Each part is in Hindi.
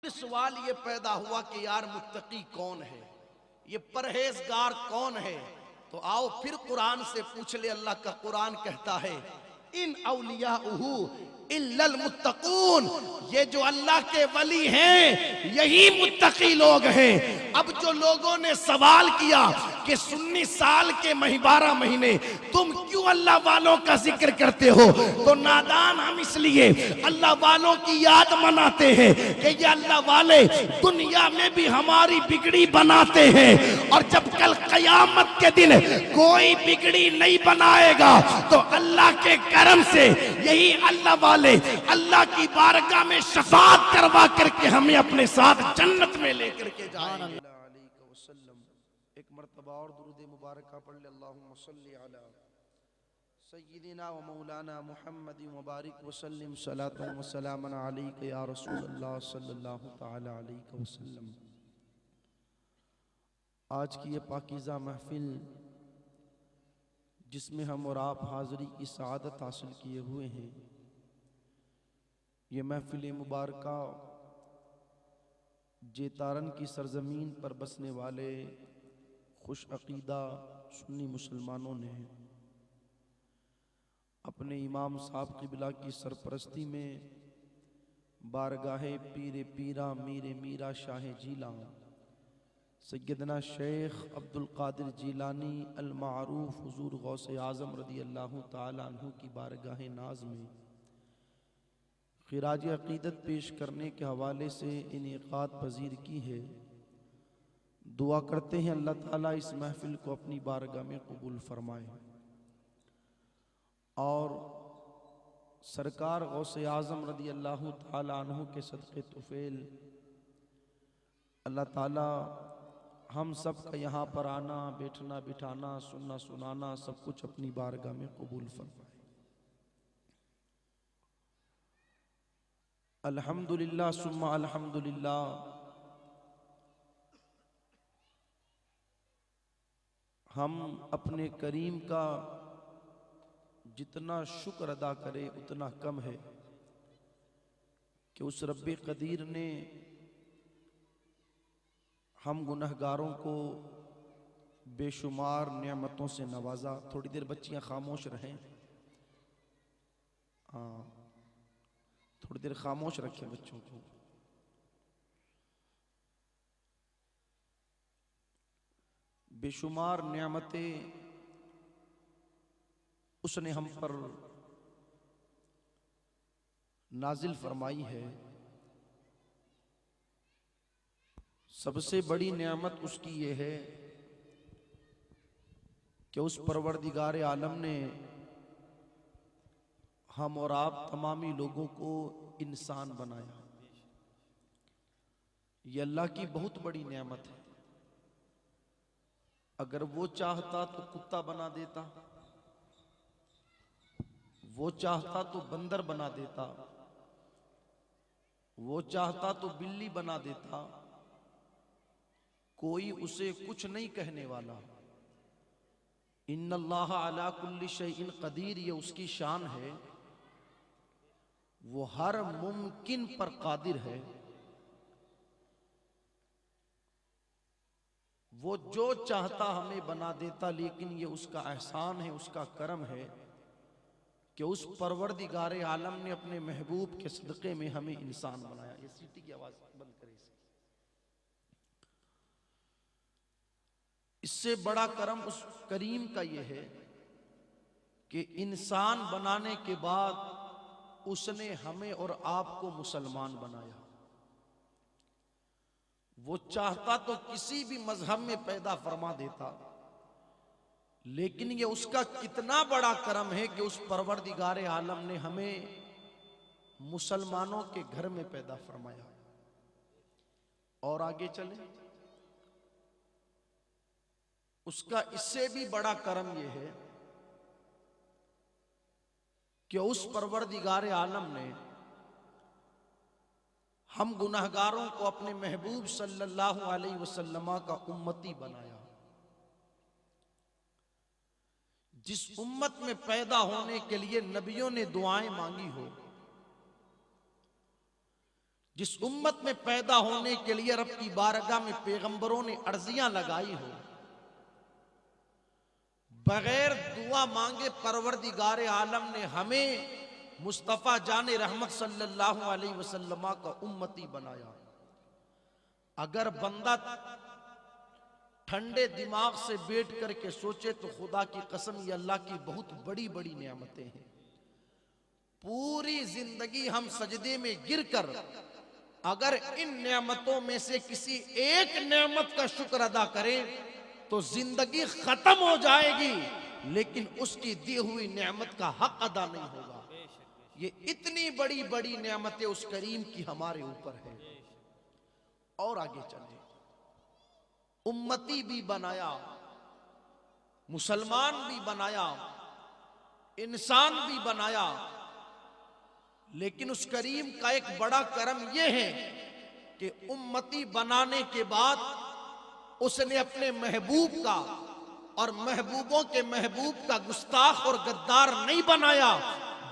फिर सवाल ये पैदा हुआ कि यार मुत्तकी कौन है, ये परहेजगार कौन है। तो आओ फिर कुरान से पूछ ले। अल्लाह का कुरान कहता है इन औलियाउहु इल्लल मुत्तकून, ये जो अल्लाह के वली हैं यही मुत्तकी लोग हैं। अब जो लोगों ने सवाल किया कि सुन्नी साल के 12 महीने तुम क्यों अल्लाह वालों का जिक्र करते हो, तो नादान हम इसलिए अल्लाह वालों की याद मनाते हैं कि ये अल्लाह वाले दुनिया में भी हमारी बिगड़ी बनाते हैं, और जब कल कयामत के दिन कोई बिगड़ी नहीं बनाएगा तो अल्लाह के करम से यही अल्लाह वाले अल्लाह की बारगाह में शफाअत करवा करके हमें अपने साथ जन्नत में लेकर के जाएंगे। एक मर्तबा और दुरूद मुबारक पढ़ ले। अल्लाहुम्मा सल्ली अला सय्यिदिना व मौलाना मुहम्मद मुबारक वसल्लम सलातन व सलामन अलैका या रसूलल्लाह सल्लल्लाहु तआला अलैहि वसल्लम। आज की ये पाकीज़ा महफिल जिसमें हम और आप हाज़री की सआदत हासिल किए हुए हैं, ये महफिल मुबारका जेतारन की सरजमीन पर बसने वाले खुश अकीदा सुन्नी मुसलमानों ने अपने इमाम साहब क़िबला की सरपरस्ती में बारगाहे पीरे पीरा मीरे मीरा शाह जीला सैयदना शेख अब्दुल कादिर जीलानी अल मारूफ हुजूर गौसे आज़म रदी अल्लाह ताला अन्हु की बारगाह नाज में खिराज अक़ीदत पेश करने के हवाले से इनेक़ाद पजीर की है। दुआ करते हैं अल्लाह ताला इस महफिल को अपनी बारगाह में कबूल फरमाए और सरकार गौसे आज़म रदी अल्लाह ताला अन्हु के सदक़े तुफ़ैल अल्लाह ताला हम सब का यहाँ पर आना बैठना बिठाना सुनना सुनाना सब कुछ अपनी बारगाह में कबूल फरमाए। अल्हम्दुलिल्लाह सुम्मा अल्हम्दुलिल्लाह। हम अपने करीम का जितना शुक्र अदा करें उतना कम है कि उस रब्बे कदीर ने हम गुनहगारों को बेशुमार नेमतों से नवाजा। थोड़ी देर बच्चियां खामोश रहें, हाँ थोड़ी देर खामोश रखें बच्चों को। बेशुमार नेमतें उसने हम पर नाजिल फरमाई है। सबसे बड़ी नेमत उसकी ये है कि उस परवरदिगार आलम ने हम और आप तमामी लोगों को इंसान बनाया। ये अल्लाह की बहुत बड़ी नेमत है। अगर वो चाहता तो कुत्ता बना देता, वो चाहता तो बंदर बना देता, वो चाहता तो बिल्ली बना देता, कोई उसे कुछ नहीं कहने वाला। इन्नल्लाह अला कुल्ली शैइन कदीर, ये उसकी शान है, वो हर मुमकिन पर कादिर है। वो जो चाहता हमें बना देता, लेकिन ये उसका एहसान है, उसका करम है कि उस परवरदिगारे आलम ने अपने महबूब के सदक़े में हमें इंसान बनाया। ये सीटी की आवाज बंद करें। इससे बड़ा करम उस करीम का ये है कि इंसान बनाने के बाद उसने हमें और आपको मुसलमान बनाया। वो चाहता तो किसी भी मजहब में पैदा फरमा देता, लेकिन ये उसका कितना बड़ा करम है कि उस परवरदिगारे आलम ने हमें मुसलमानों के घर में पैदा फरमाया। और आगे चले, उसका इससे भी बड़ा करम यह है कि उस परवरदिगारे आलम ने हम गुनहगारों को अपने महबूब सल्लल्लाहु अलैहि वसल्लम का उम्मती बनाया। जिस उम्मत में पैदा होने के लिए नबियों ने दुआएं मांगी हो, जिस उम्मत में पैदा होने के लिए रब की बारगाह में पैगंबरों ने अर्जियां लगाई हो, बगैर दुआ मांगे परवरदिगार आलम ने हमें मुस्तफ़ा जाने रहमत सल्लल्लाहु अलैहि वसल्लम का उम्मती बनाया। अगर बंदा ठंडे दिमाग से बैठ करके सोचे तो खुदा की कसम ये अल्लाह की बहुत बड़ी बड़ी नेमतें हैं। पूरी जिंदगी हम सजदे में गिरकर अगर इन नेमतों में से किसी एक नेमत का शुक्र अदा करें तो जिंदगी खत्म हो जाएगी, लेकिन उसकी दी हुई नेमत का हक अदा नहीं होगा। ये इतनी बड़ी बड़ी नेमतें उस करीम की हमारे ऊपर है। और आगे चले, उम्मती भी बनाया, मुसलमान भी बनाया, इंसान भी बनाया, लेकिन उस करीम का एक बड़ा करम यह है कि उम्मती बनाने के बाद उसने अपने महबूब का और महबूबों के महबूब का गुस्ताख और गद्दार नहीं बनाया,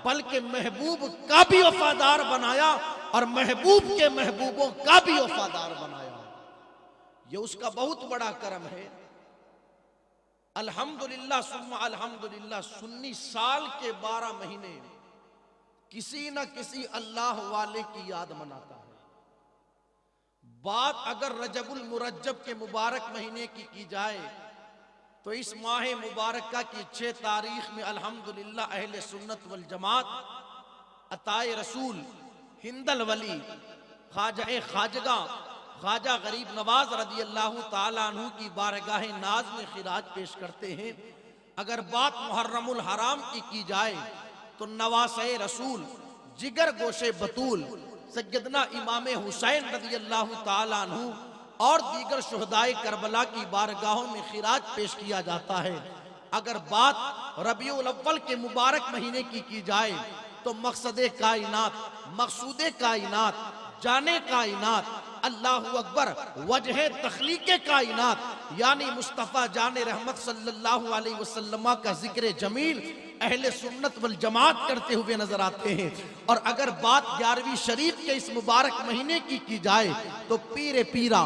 बल्कि महबूब का भी वफादार बनाया और महबूब के महबूबों का भी वफादार बनाया। ये उसका बहुत बड़ा करम है। अल्हम्दुलिल्लाह सुम्मा अल्हम्दुलिल्लाह, सुन्नी साल के 12 महीने किसी न किसी अल्लाह वाले की याद मनाता है। बात अगर रजबुल मुरज्जब के मुबारक महीने की जाए तो इस माह मुबारका की 6 तारीख में अल्हम्दुलिल्लाह अहले सुन्नत वल जमात अताए रसूल हिंदल वली खाजा ख्वाजा गरीब नवाज रदी अल्लाह ताला अन्हु की बारगाह नाज में खिराज पेश करते हैं। अगर बात मुहर्रमुल हराम की जाए तो नवासे रसूल जिगर गोशे बतूल सैयदना इमाम हुसैन रदी अल्लाह ताला अन्हु और दीगर शुहदाए करबला की बारगाहों में खिराज पेश किया जाता है। अगर बात रबीउल अव्वल के मुबारक महीने की जाए तो मकसदे कायनात, मकसूदे कायनात, जाने कायनात, अल्लाहु अकबर, वजह तख्लीके कायनात यानी मुस्तफ़ा जाने रहमत सल्लल्लाहु अलैहि वसल्लम का जिक्र जमील अहले सुन्नत वल जमात करते हुए नजर आते हैं। और अगर बात 11वीं शरीफ के इस मुबारक महीने की जाए तो पीरे पीरा,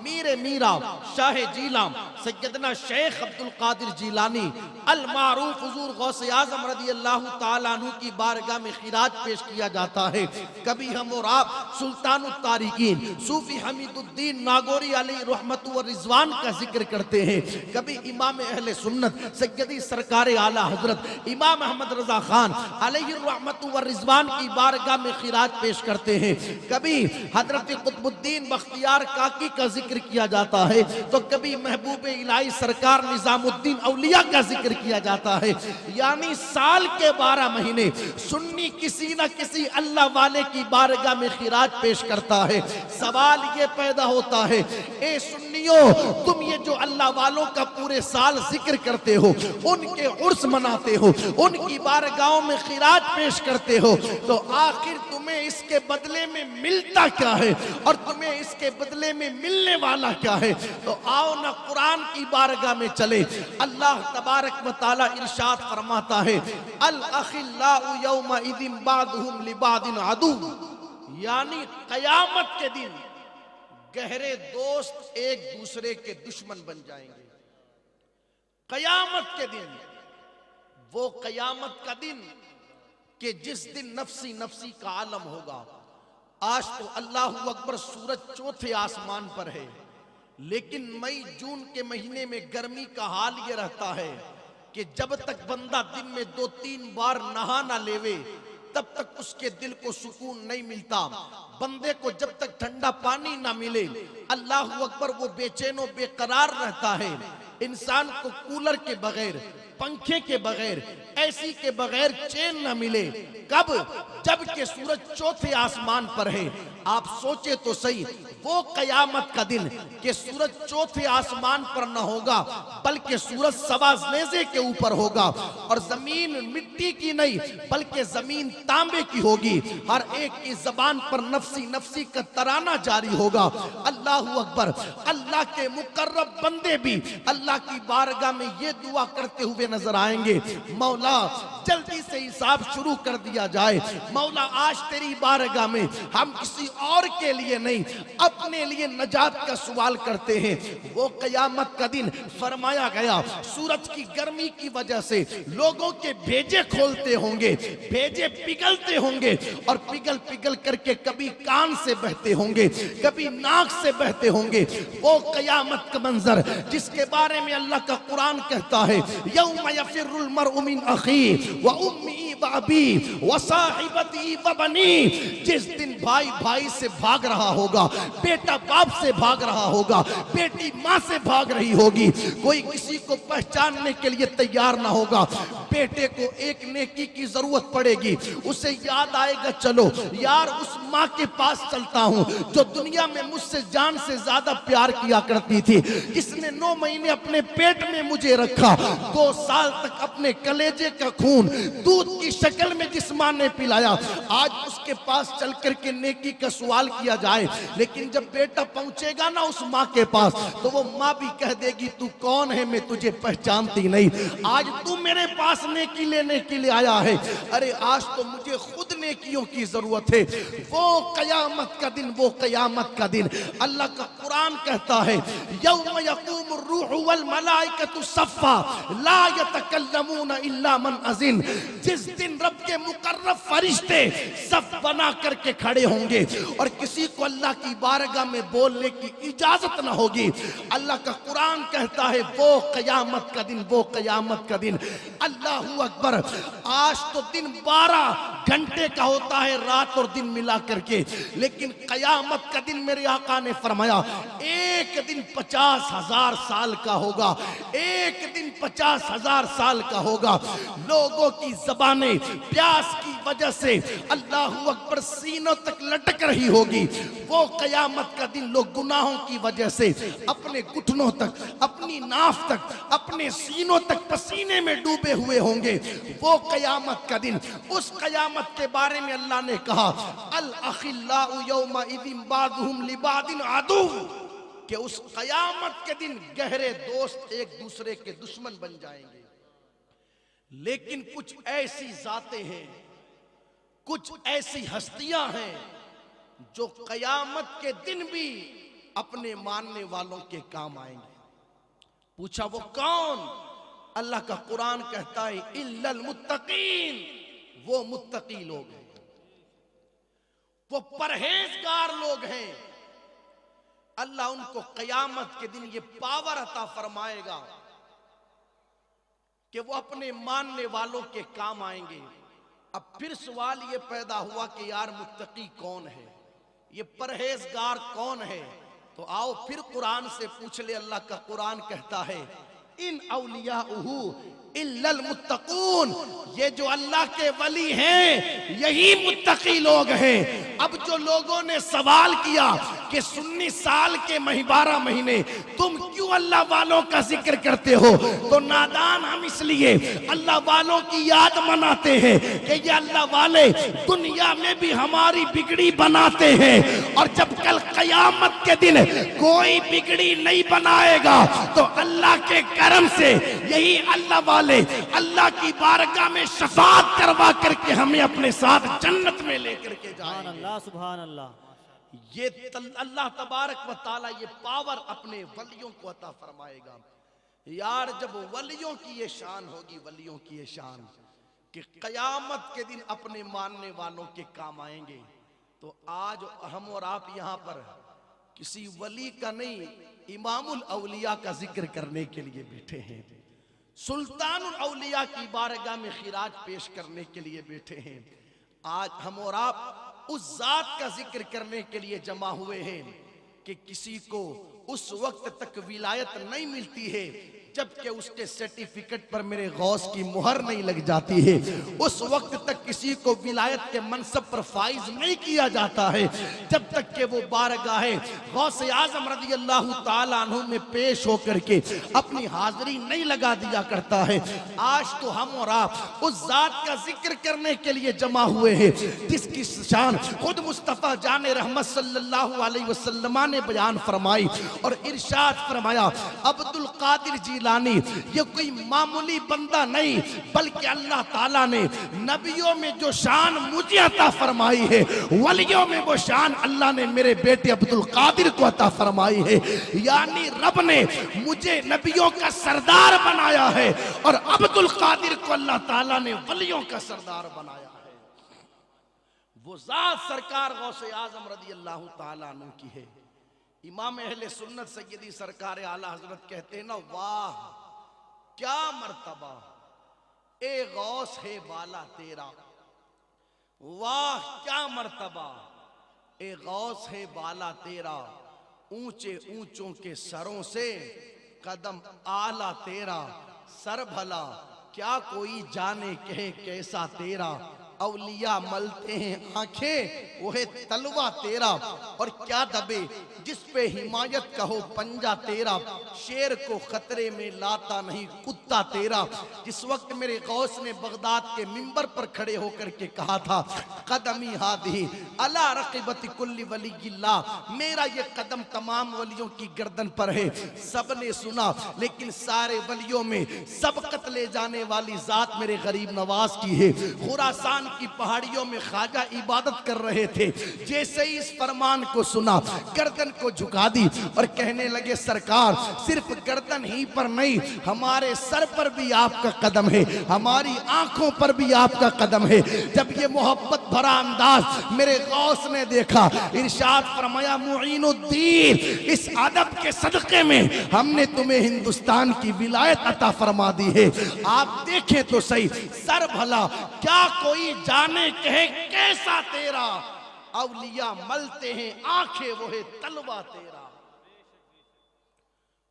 मीरे मीरा, शाह जीलाम सैयदना शेख अब्दुल कादिर जीलानी अल मारूफ हुजूर गौसे आजम रदी अल्लाह ताला अन्हु की बारगाह में खिराज पेश किया जाता है। कभी हम और आप सुल्तानुत तारिकीन सूफी हमीदुद्दीन नागौरी अलैहि रहमतु व रिजवान का जिक्र करते हैं। कभी इमाम अहले सुन्नत सैयदी सरकार आला हजरत इमाम अहमद रजा खान अलैहि रहमतु व रिजवान की बारगाह में खिराज पेश करते हैं। कभी हजरत कुतुबुद्दीन बख्तियार काकी का जिक्र किया जाता है तो कभी महबूब इलाही सरकार निजामुद्दीन औलिया का जिक्र किया जाता है। यानी साल के 12 महीने सुन्नी किसी न किसी अल्लाह वाले की बारगाह में खिराज पेश करता है। सवाल ये पैदा होता है, ए सुन्नियों, तुम ये जो अल्लाह वालों का पूरे साल जिक्र करते हो, उनके उर्स मनाते हो, उनकी बारगाहों में खिराज पेश करते हो, तो आखिर तुम्हें इसके बदले में मिलता क्या है और तुम्हें इसके बदले में मिलने वाला क्या है? तो आओ ना कुरान की बारगाह में चले। अल्लाह तबारक व तआला इरशाद फरमाता है, अल अखिल्लाउ यौमा इदिन बादुहुम लिबादिन अदू, यानी कयामत के दिन गहरे दोस्त एक दूसरे के दुश्मन बन जाएंगे। कयामत के दिन, वो कयामत का दिन कि जिस दिन नफसी नफसी का आलम होगा। आज तो अल्लाहु अकबर सूरज चौथे आसमान पर है, लेकिन मई जून के महीने में गर्मी का हाल ये रहता है कि जब तक बंदा दिन में 2-3 बार नहा ना लेवे तब तक उसके दिल को सुकून नहीं मिलता। बंदे को जब तक ठंडा पानी ना मिले अल्लाहु अकबर वो बेचैनो बेकरार रहता है। इंसान को कूलर के बगैर, पंखे के बगैर, एसी के बगैर चैन न मिले। कब? जबकि सूरज चौथे आसमान पर है। आप सोचे तो सही, वो कयामत का दिन कि सूरज चौथे आसमान पर न होगा बल्कि सूरज सवा नेज़े के ऊपर होगा और जमीन मिट्टी की नहीं बल्कि जमीन तांबे की होगी। हर एक की जबान पर नफसी नफसी का तराना जारी होगा। अल्लाहु अकबर, अल्लाह अल्लाह के मुकर्रब बंदे भी अल्लाह की बारगाह में ये दुआ करते हुए नजर आएंगे, मौला जल्दी से हिसाब शुरू कर दिया जाए। मौला आज तेरी बारगाह में हम किसी और के लिए नहीं, अपने लिए नजात का सवाल करते हैं। वो कयामत का दिन फरमाया गया, सूरज की गर्मी की वजह से लोगों के भेजे खोलते होंगे, भेजे पिघलते होंगे और पिघल पिघल करके कभी कान से बहते होंगे, कभी नाक से बहते होंगे। वो कयामत का मंजर जिसके बारे में अल्लाह का कुरान कहता है, यौम यफिरुल मरउ मिन अखी व उम्मी व अबी व साहिबती व बनी। जिस दिन भाई भाई से भाग रहा होगा, बेटा बाप से भाग रहा होगा, बेटी माँ से भाग रही होगी, कोई किसी को पहचानने के लिए तैयार ना होगा। बेटे को एक नेकी की जरूरत पड़ेगी, उसे याद आएगा, चलो यार उस माँ के पास चलता हूँ जो दुनिया में मुझसे जान से ज्यादा प्यार किया करती थी, जिसने 9 महीने अपने पेट में मुझे रखा, 2 साल तक अपने कलेजे का खून दूध की शक्ल में जिस माँ ने पिलाया, आज उसके पास चल करके नेकी का सवाल किया जाए। लेकिन जब बेटा पहुंचेगा ना उस माँ के पास, तो वो माँ भी कह देगी, तू कौन है, मैं तुझे पहचानती नहीं, आज तू मेरे पास नेकी लेने के लिए आया है। अरे आज तो मुझे खुद नेकियों की जरूरत है। वो कयामत का दिन, वो कयामत का दिन अल्लाह का कुरान कहता है, यौम यक़ूमुर रूहु वल मलाइकतु सफ़्फ़ा ला यतकल्लमून इल्ला मन अज़िन। जिस दिन रब के मुकर्रब फरिश्ते सफ बना करके खड़े होंगे और किसी को अल्लाह की बारगाह में बोलने की इजाजत ना होगी। अल्लाह का कुरान कहता है, वो कयामत का दिन, वो कयामत का दिन। अल्लाहू अकबर। आज तो दिन 12 घंटे का होता है, रात और दिन मिला करके, लेकिन कयामत का दिन मेरे आका ने फरमाया एक दिन 50,000 साल का होगा, एक दिन 50,000 साल का होगा। लोगों की जबानें प्यास की वजह से अल्लाहू अकबर सीनों तक लटक रही होगी। वो कयामत का दिन लोग गुनाहों की वजह से अपने घुटनों तक, अपनी नाफ तक, अपने सीनों तक पसीने में डूबे हुए होंगे। वो कयामत का दिन, उस कयामत के बारे में अल्लाह ने कहा, अल अखिल्लाउ यौमा इदिन बादुहुम लिबादिन आदू, कि उस कयामत के दिन गहरे दोस्त एक दूसरे के दुश्मन बन जाएंगे। लेकिन कुछ ऐसी जातें हैं, कुछ ऐसी हस्तियां हैं जो कयामत के दिन भी अपने मानने वालों के काम आएंगे। पूछा वो कौन? अल्लाह का कुरान कहता है, इल्लल मुत्तकीन, वो मुत्तकी लोग हैं, वो परहेजगार लोग हैं। अल्लाह उनको कयामत के दिन ये पावर अता फरमाएगा कि वो अपने मानने वालों के काम आएंगे। अब फिर सवाल ये पैदा हुआ कि यार मुत्तकी कौन है, ये परहेजगार कौन है? तो आओ फिर कुरान से पूछ ले। अल्लाह का कुरान कहता है, इन औलियाउहु इल्लल मुत्तकून, ये जो अल्लाह के वली हैं यही मुत्तकी लोग हैं। अब जो लोगों ने सवाल किया कि सुन्नी साल के 12 महीने तुम क्यों अल्लाह वालों का जिक्र करते हो, तो नादान हम इसलिए अल्लाह वालों की याद मनाते हैं कि ये अल्लाह वाले दुनिया में भी हमारी बिगड़ी बनाते हैं, और जब कल कयामत के दिन कोई बिगड़ी नहीं बनाएगा तो अल्लाह के करम से यही अल्लाह वाले अल्लाह की बारगाह में शफाअत करवा करके हमें अपने साथ जन्नत में लेकर के जाएंगे। सुभान अल्लाह। ये अल्लाह तबारक व ताला ये पावर अपने वलियों को अता फरमाएगा। यार जब वलियों की ये शान होगी, वलियों की ये शान कि कयामत के दिन अपने मानने वालों के काम आएंगे, तो आज हम और आप यहाँ पर किसी वली का नहीं, इमामुल औलिया का जिक्र करने के लिए बैठे हैं, सुल्तानुल औलिया की बारगाह में खिराज पेश करने के लिए बैठे हैं। आज हम और आप उस जात का जिक्र करने के लिए जमा हुए हैं कि किसी को उस वक्त तक विलायत नहीं मिलती है जबकि उसके सर्टिफिकेट पर मेरे गौस की मुहर नहीं लग जाती है। उस वक्त तक किसी को विलायत के मनसब पर फाइज नहीं किया जाता है जब तक कि वो बारगाहे गौस आजम रज़ी अल्लाह ताला अन्हु में पेश होकर के अपनी हाजिरी नहीं लगा दिया करता है। आज तो हम और आप उस जात का जिक्र करने के लिए जमा हुए हैं जिसकी शान खुद मुस्तफा जाने रहमत सल्लल्लाहु अलैहि वसल्लम ने बयान फरमाई और इरशाद फरमाया, अब्दुल कादिर जिलानी ये कोई मामूली बंदा नहीं बल्कि अल्लाह ताला ने नबियों में जो शान मुझे अता फरमाई है, वलियों में वो शान अल्लाह ने मेरे बेटे अब्दुल कादिर को अता फरमाई है। यानी रब ने मुझे नबियों का सरदार बनाया है और अब्दुल कादिर को अल्लाह ताला ने वलियों का सरदार बनाया है। वो जात सरकार गौसे आजम रज़ी अल्लाह ताला अन्हु की है। इमाम अहले सुन्नत सैयदी सरकार आला हजरत कहते हैं ना, वाह क्या मर्तबा ए गौस है बाला तेरा, वाह क्या मर्तबा ए गौस है बाला तेरा, ऊंचे ऊंचों के सरों से कदम आला तेरा, सर भला क्या कोई जाने कहे कैसा तेरा, औलिया मलते हैं आंखें वो है तलवा तेरा, और क्या दबे जिस पे हिमायत कहो पंजा तेरा, शेर को खतरे में लाता नहीं कुत्ता तेरा। जिस वक्त मेरे गौस ने बगदाद के मिंबर पर खड़े होकर के कहा था, कदमी हादी अला रक़िबति कुल्ली वलिय्यिल्लाह, मेरा ये कदम तमाम वलियों की गर्दन पर है। सबने सुना लेकिन सारे वलियों में सबकत ले जाने वाली जात मेरे गरीब नवाज की है। खुरासान की पहाड़ियों में ख्वाजा इबादत कर रहे थे, जैसे ही इस फरमान को सुना गर्दन को झुका दी और कहने लगे, सरकार सिर्फ गर्दन ही पर नहीं हमारे सर पर भी आपका कदम है, हमारी आंखों पर भी आपका कदम है। जब ये मोहब्बत भरा अंदाज मेरे गौस ने देखा, इरशाद फरमाया, मुईनुद्दीन इस अदब के सदके में हमने तुम्हें हिंदुस्तान की विलायत अता फरमा दी है। आप देखें तो सही, सर भला क्या कोई जाने कहे कैसा तेरा, औलिया मलते हैं आंखें वो है तलवा तेरा।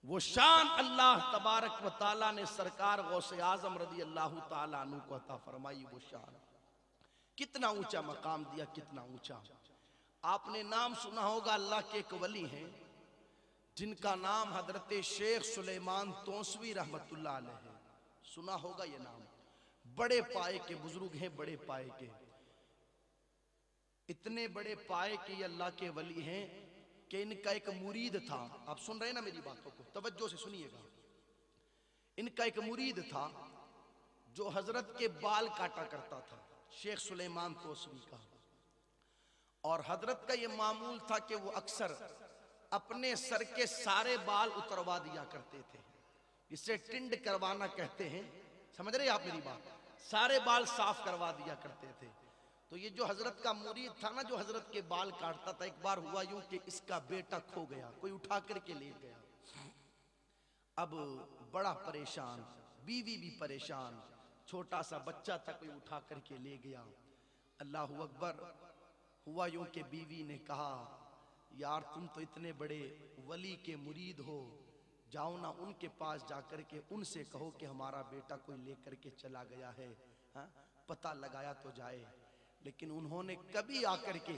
वो शान अल्लाह तबारक व ताला ने सरकार गौसे आजम रज़ी अल्लाह ताला अन्हु को अता फरमाई। वो शान कितना ऊंचा मकाम दिया, कितना ऊंचा। आपने नाम सुना होगा, अल्लाह के एक वली हैं जिनका नाम हजरत शेख सुलेमान तोसवी रहमतुल्लाह अलैह है। सुना होगा ये नाम, बड़े पाए के बुजुर्ग हैं, बड़े पाए के, इतने बड़े पाए के ये अल्लाह के वली हैं कि इनका एक मुरीद था। आप सुन रहे हैं ना मेरी बातों को, तवज्जो से सुनिएगा। इनका एक मुरीद था जो हजरत के बाल काटा करता था, शेख सुलेमान तोसवी का। और हजरत का ये मामूल था कि वो अक्सर अपने सर के सारे बाल उतरवा दिया करते थे, इसे टिंड करवाना कहते हैं। समझ रहे आप मेरी बात? सारे बाल साफ करवा दिया करते थे। तो ये जो हजरत का मुरीद था ना, जो हजरत के बाल काटता था, एक बार हुआ यूं कि इसका बेटा खो गया, कोई उठा करके ले गया। अब बड़ा परेशान, बीवी भी परेशान, छोटा सा बच्चा था, कोई उठा करके ले गया। अल्लाहू अकबर। हुआ यूं कि बीवी ने कहा, यार तुम तो इतने बड़े वली के मुरीद हो, जाओ ना उनके पास जाकर के उनसे कहो कि हमारा बेटा कोई लेकर के चला गया है, हा? पता लगाया तो जाए। लेकिन उन्होंने कभी आकर के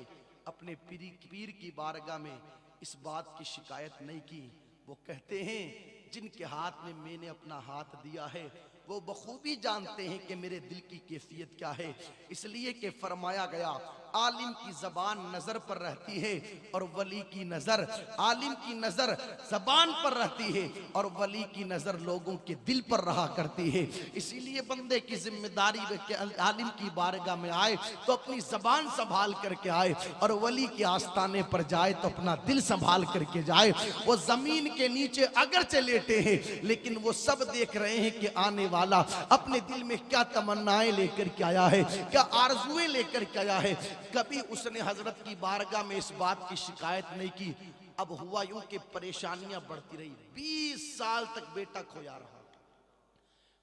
अपने पीर की बारगाह में इस बात की शिकायत नहीं की। वो कहते हैं, जिनके हाथ में मैंने अपना हाथ दिया है वो बखूबी जानते हैं कि मेरे दिल की कैफियत क्या है। इसलिए कि फरमाया गया, आलिम की जबान नजर पर रहती है और वली की नजर, आलिम की नजर जबान पर रहती है और वली की नजर लोगों के दिल पर रहा करती है। इसीलिए बंदे की जिम्मेदारी है कि आलिम की बारगाह में आए तो अपनी जबान संभाल करके आए, और वली के आस्थाने पर जाए तो अपना दिल संभाल करके जाए। वो जमीन के नीचे अगर से लेटे हैं, लेकिन वो सब देख रहे हैं कि आने वाला अपने दिल में क्या तमन्नाएं लेकर के आया है, क्या आरजुएं लेकर के आया है। कभी उसने हजरत की बारगाह में इस बात की शिकायत नहीं की। अब हुआ यूं कि परेशानियां बढ़ती रही। 20 साल तक बेटा खोया रहा।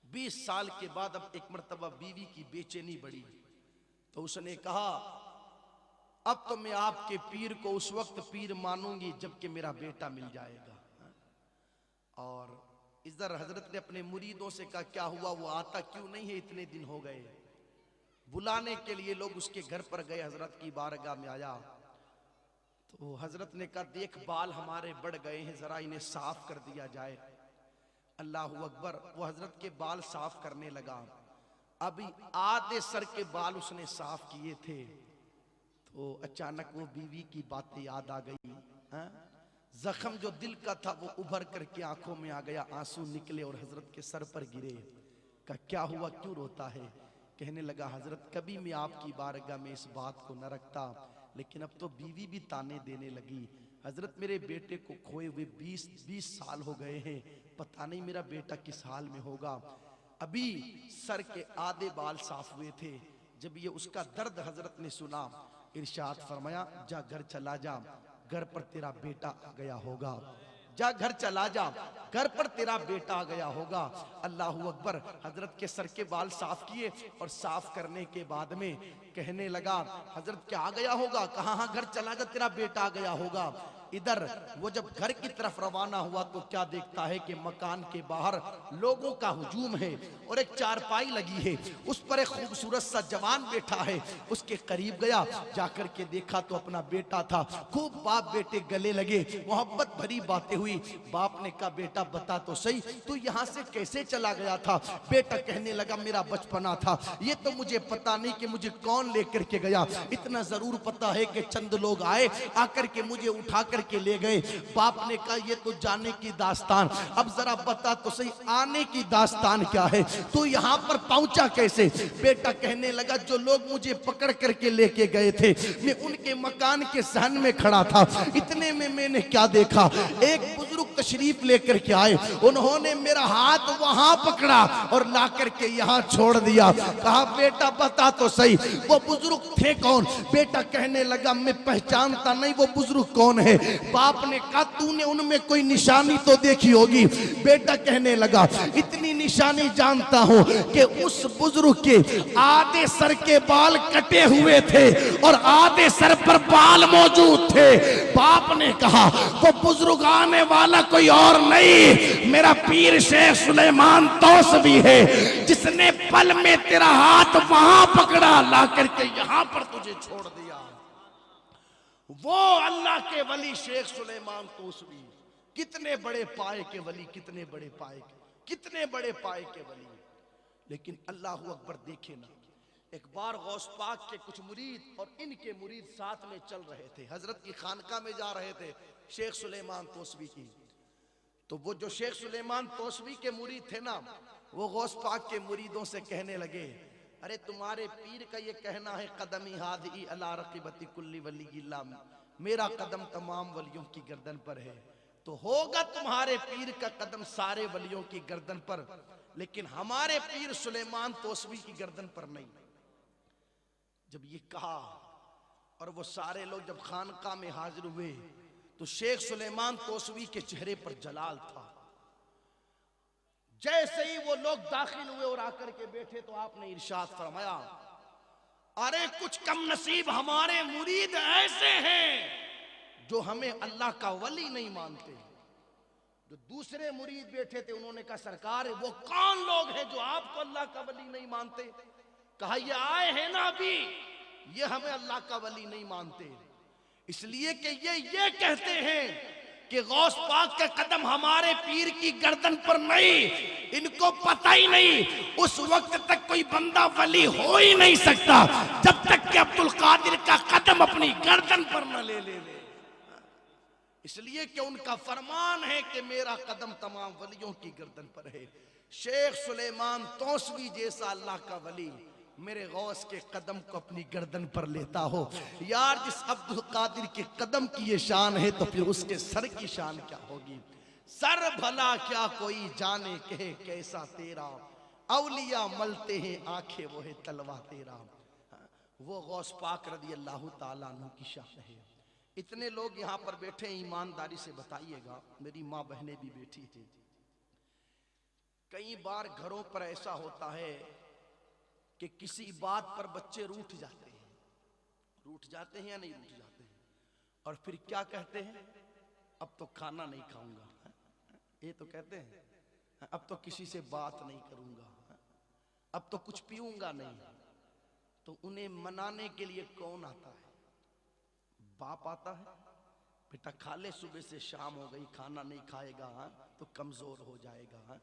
20 साल के बाद अब एक मर्तबा बीवी की बेचैनी बढ़ी, तो उसने कहा, अब तो मैं आपके पीर को उस वक्त पीर मानूंगी जबकि मेरा बेटा मिल जाएगा। और इधर हजरत ने अपने मुरीदों से कहा क्या हुआ, वो आता क्यों नहीं है, इतने दिन हो गए। बुलाने के लिए लोग उसके घर पर गए, हजरत की बारगाह में आया तो हजरत ने कहा देख बाल हमारे बढ़ गए हैं, जरा इन्हें साफ कर दिया जाए। अल्लाह अकबर। वो हजरत के बाल साफ करने लगा। अभी आधे सर के बाल उसने साफ किए थे तो अचानक वो बीवी की बातें याद आ गई। जख्म जो दिल का था वो उभर करके आंखों में आ गया, आंसू निकले और हजरत के सर पर गिरे। कहा क्या हुआ, क्यों रोता है। कहने लगा हजरत कभी मैं आपकी बारगाह में इस बात को न रखता, लेकिन अब तो बीवी भी ताने देने लगी। हजरत मेरे बेटे को खोए हुए 20 साल हो गए हैं, पता नहीं मेरा बेटा किस हाल में होगा। अभी सर के आधे बाल साफ हुए थे। जब ये उसका दर्द हजरत ने सुना, इरशाद फरमाया जा घर चला जा, घर पर तेरा बेटा आ गया होगा। जा घर चला जा, घर पर तेरा बेटा आ गया होगा। अल्लाह अकबर। हजरत के सर के बाल साफ किए और साफ करने के बाद में कहने लगा हजरत क्या आ गया होगा। कहा हाँ घर चला जा, तेरा बेटा आ गया होगा। इधर वो जब घर की तरफ रवाना हुआ तो क्या देखता है कि मकान के बाहर लोगों का हुजूम है और एक चारपाई लगी है, उस पर एक खूबसूरत सा जवान बैठा है। उसके करीब गया, जाकर के देखा तो अपना बेटा था। खूब बाप बेटे गले लगे, मोहब्बत भरी बातें हुई। बाप ने कहा बेटा बता तो सही तू यहाँ से कैसे चला गया था। बेटा कहने लगा मेरा बचपना था, ये तो मुझे पता नहीं कि मुझे कौन लेकर के गया, इतना जरूर पता है कि चंद लोग आए, आकर के मुझे उठा के ले गए। बाप ने कहा ये तो जाने की दास्तान, अब जरा बता तो सही आने की दास्तान क्या है, तू यहाँ पर पहुंचा कैसे। बेटा कहने लगा जो लोग मुझे पकड़ करके लेके गए थे, मैं उनके मकान के सहन में खड़ा था। इतने में मैंने क्या देखा, एक बुजुर्ग तशरीफ लेकर के आए, उन्होंने मेरा हाथ वहां पकड़ा और ला करके यहाँ छोड़ दिया। कहा बेटा बता तो सही वो बुजुर्ग थे कौन। बेटा कहने लगा मैं पहचानता नहीं वो बुजुर्ग कौन है। बाप ने कहा तूने उनमें कोई निशानी तो देखी होगी। बेटा कहने लगा इतनी निशानी जानता हूं कि उस बुजुर्ग के आधे सर के बाल कटे हुए थे और आधे सर पर बाल मौजूद थे। बाप ने कहा वो बुजुर्ग आने वाला कोई और नहीं, मेरा पीर शेख सुलेमान तौसवी है, जिसने पल में तेरा हाथ वहां पकड़ा ला करके यहां पर तुझे छोड़ दिया। वो अल्लाह के वली शेख सुलेमान तौसवी, कितने बड़े पाए के वली, कितने बड़े पाए के, कितने बड़े पाए के वली। लेकिन अल्लाह अकबर देखे ना, एक बार गौस पाक के कुछ मुरीद और इनके मुरीद साथ में चल रहे थे, हजरत की खानका में जा रहे थे शेख सुलेमान तौसवी की। तो वो जो शेख सुलेमान तौसवी के मुरीद थे ना, वो गौस पाक के मुरीदों से कहने लगे अरे तुम्हारे पीर का ये कहना है कदमी हादी अला रकीबती कुल्ली वली गिल्ला, मेरा कदम तमाम वलियों की गर्दन पर है, तो होगा तुम्हारे पीर का कदम सारे वलियों की गर्दन पर, लेकिन हमारे पीर सुलेमान तौसवी की गर्दन पर नहीं। जब ये कहा और वो सारे लोग जब खानका में हाजिर हुए तो शेख सुलेमान तौसवी के चेहरे पर जलाल था। जैसे ही वो लोग दाखिल हुए और आकर के बैठे तो आपने इरशाद फरमाया अरे कुछ कम नसीब हमारे मुरीद ऐसे हैं जो हमें अल्लाह का वली नहीं मानते। जो दूसरे मुरीद बैठे थे उन्होंने कहा सरकार वो कौन लोग हैं जो आपको अल्लाह का वली नहीं मानते। कहा ये आए हैं ना अभी, ये हमें अल्लाह का वली नहीं मानते, इसलिए कि ये कहते हैं कि गौस पाक का कदम हमारे पीर की गर्दन पर नहीं। इनको पता ही नहीं उस वक्त तक कोई बंदा वली हो ही नहीं सकता जब तक कि अब्दुल कादिर का कदम अपनी गर्दन पर न ले ले। इसलिए कि उनका फरमान है कि मेरा कदम तमाम वलियों की गर्दन पर है। शेख सुलेमान तौसवी जैसा अल्लाह का वली मेरे गौस के कदम को अपनी गर्दन पर लेता हो। यार जिस अब्दुल कादिर के कदम की ये शान है तो फिर उसके सर की शान क्या होगी। सर भला क्या कोई जाने कहे कैसा तेरा, औलिया मलते हैं आंखें वो है तलवा तेरा। वो गौस पाक रदी अल्लाह ताला अन्हु की शान है। इतने लोग यहाँ पर बैठे हैं, ईमानदारी से बताइएगा, मेरी माँ बहनें भी बैठी थी। कई बार घरों पर ऐसा होता है कि किसी बात पर बच्चे रूठ जाते हैं, रूठ जाते हैं या नहीं रूठ जाते हैं, और फिर क्या कहते हैं अब तो खाना नहीं खाऊंगा, ये तो कहते हैं अब तो किसी से बात नहीं करूंगा, अब तो कुछ पीऊंगा नहीं। तो उन्हें मनाने के लिए कौन आता है? बाप आता है, बेटा खा ले, सुबह से शाम हो गई, खाना नहीं खाएगा तो कमजोर हो जाएगा।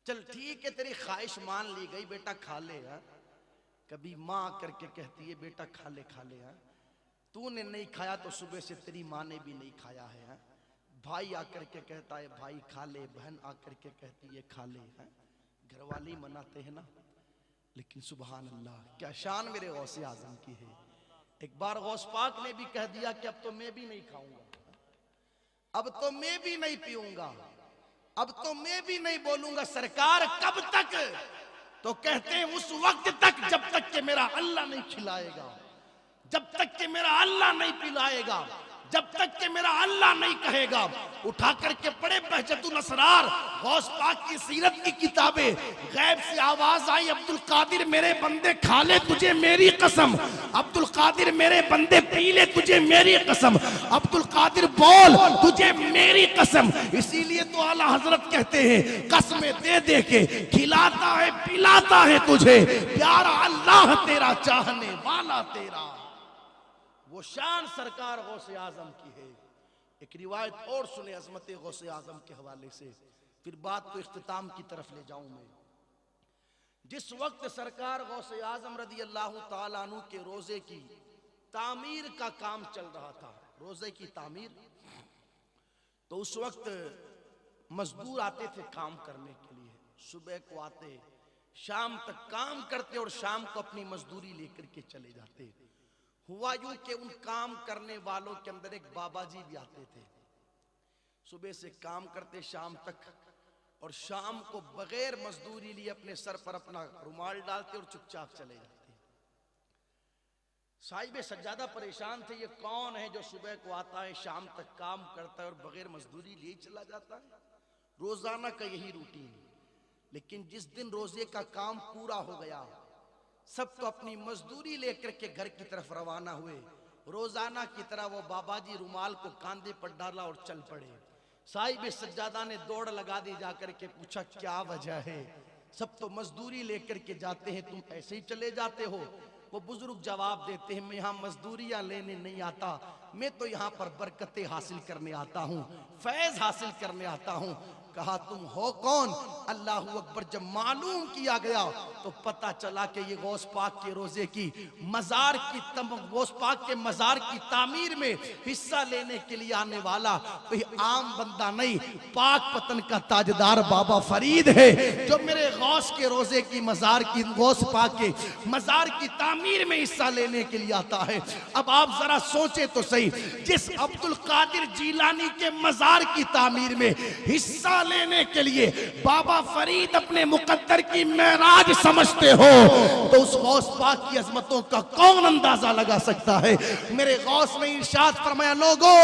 चल ठीक है, तेरी ख्वाहिश मान ली गई, बेटा खा ले। कभी माँ करके कहती है बेटा खा ले खा ले। तूने नहीं खाया तो सुबह से तेरी माँ ने भी नहीं खाया है। भाई आकर के कहता है भाई खा ले, बहन आकर के कहती है खा ले। घरवाली मनाते हैं ना, लेकिन सुभान अल्लाह क्या शान मेरे गौसे आजम की है। एक बार गौस पाक ने भी कह दिया कि अब तो मैं भी नहीं खाऊंगा, अब तो मैं भी नहीं पीऊंगा, अब तो मैं भी नहीं बोलूंगा। सरकार कब तक? तो कहते हैं उस वक्त तक जब तक कि मेरा अल्लाह नहीं खिलाएगा, जब तक कि मेरा अल्लाह नहीं पिलाएगा, जब तक कि मेरा अल्लाह नहीं कहेगा। उठा करके पढ़े बहजतुल असरार, गौस पाक की सीरत की किताबें। गैब से आवाज आई, अब्दुल कादिर मेरे बंदे खा ले तुझे मेरी कसम, अब्दुल कादिर मेरे बंदे पी ले तुझे मेरी कसम, अब्दुल कादिर बोल तुझे मेरी कसम। इसीलिए तो आला हजरत कहते हैं कसमें दे दे के खिलाता है पिलाता है तुझे, प्यारा अल्लाह तेरा चाहने वाला तेरा। वो शान सरकार गौसे आजम की है। एक रिवायत और सुने अजमत गौसे आजम के हवाले से, फिर बात को इख्तिताम की तरफ ले जाऊं मैं। जिस वक्त सरकार गौसे आजम रदी अल्लाह ताला अन्हु के रोजे की तामीर का काम चल रहा था, रोजे की तामीर, तो उस वक्त मजदूर आते थे काम करने के लिए। सुबह को आते, शाम तक काम करते और शाम को अपनी मजदूरी लेकर के चले जाते। हुआ यूं कि उन काम करने वालों के अंदर एक बाबा जी भी आते थे। सुबह से काम करते शाम तक, और शाम को बगैर मजदूरी लिए अपने सर पर अपना रुमाल डालते और चुपचाप चले जाते। साहिब सज्जादा परेशान थे, ये कौन है जो सुबह को आता है शाम तक काम करता है और बगैर मजदूरी लिए चला जाता है? रोजाना का यही रूटीन। लेकिन जिस दिन रोजे का काम पूरा हो गया, सब तो अपनी मजदूरी लेकर के घर की तरफ रवाना हुए। रोजाना की तरह वो बाबा जी रुमाल को कांधे पर डाला और चल पड़े। साहिब सज्जादा ने दौड़ लगा दी, जाकर के पूछा क्या वजह है? सब तो मजदूरी लेकर के जाते हैं, तुम ऐसे ही चले जाते हो? वो बुजुर्ग जवाब देते हैं मैं यहाँ मजदूरियां लेने नहीं आता, मैं तो यहाँ पर बरकतें हासिल करने आता हूँ, फैज हासिल करने आता हूँ। कहा तुम हो कौन? अल्लाह अकबर। जब मालूम किया गया तो पता चला कि ये गौस पाक के रोजे की मजार की गौस पाक के मजार की तामीर में हिस्सा लेने के लिए आने वाला कोई आम बंदा नहीं, पाक पतन का ताजदार बाबा फरीद है, जो मेरे गौस के रोजे की मजार की गौस पाक के मजार की तामीर में हिस्सा लेने के लिए आता है। अब आप जरा सोचे तो सही, जिस अब्दुल कादिर जीलानी के मजार की तामीर में हिस्सा लेने के लिए बाबा फरीद अपने मुकद्दर की मेराज समझते हो, तो उस गौस पाक की अजमतों का कौन अंदाजा लगा सकता है? मेरे गौस ने इरशाद फरमाया लोगों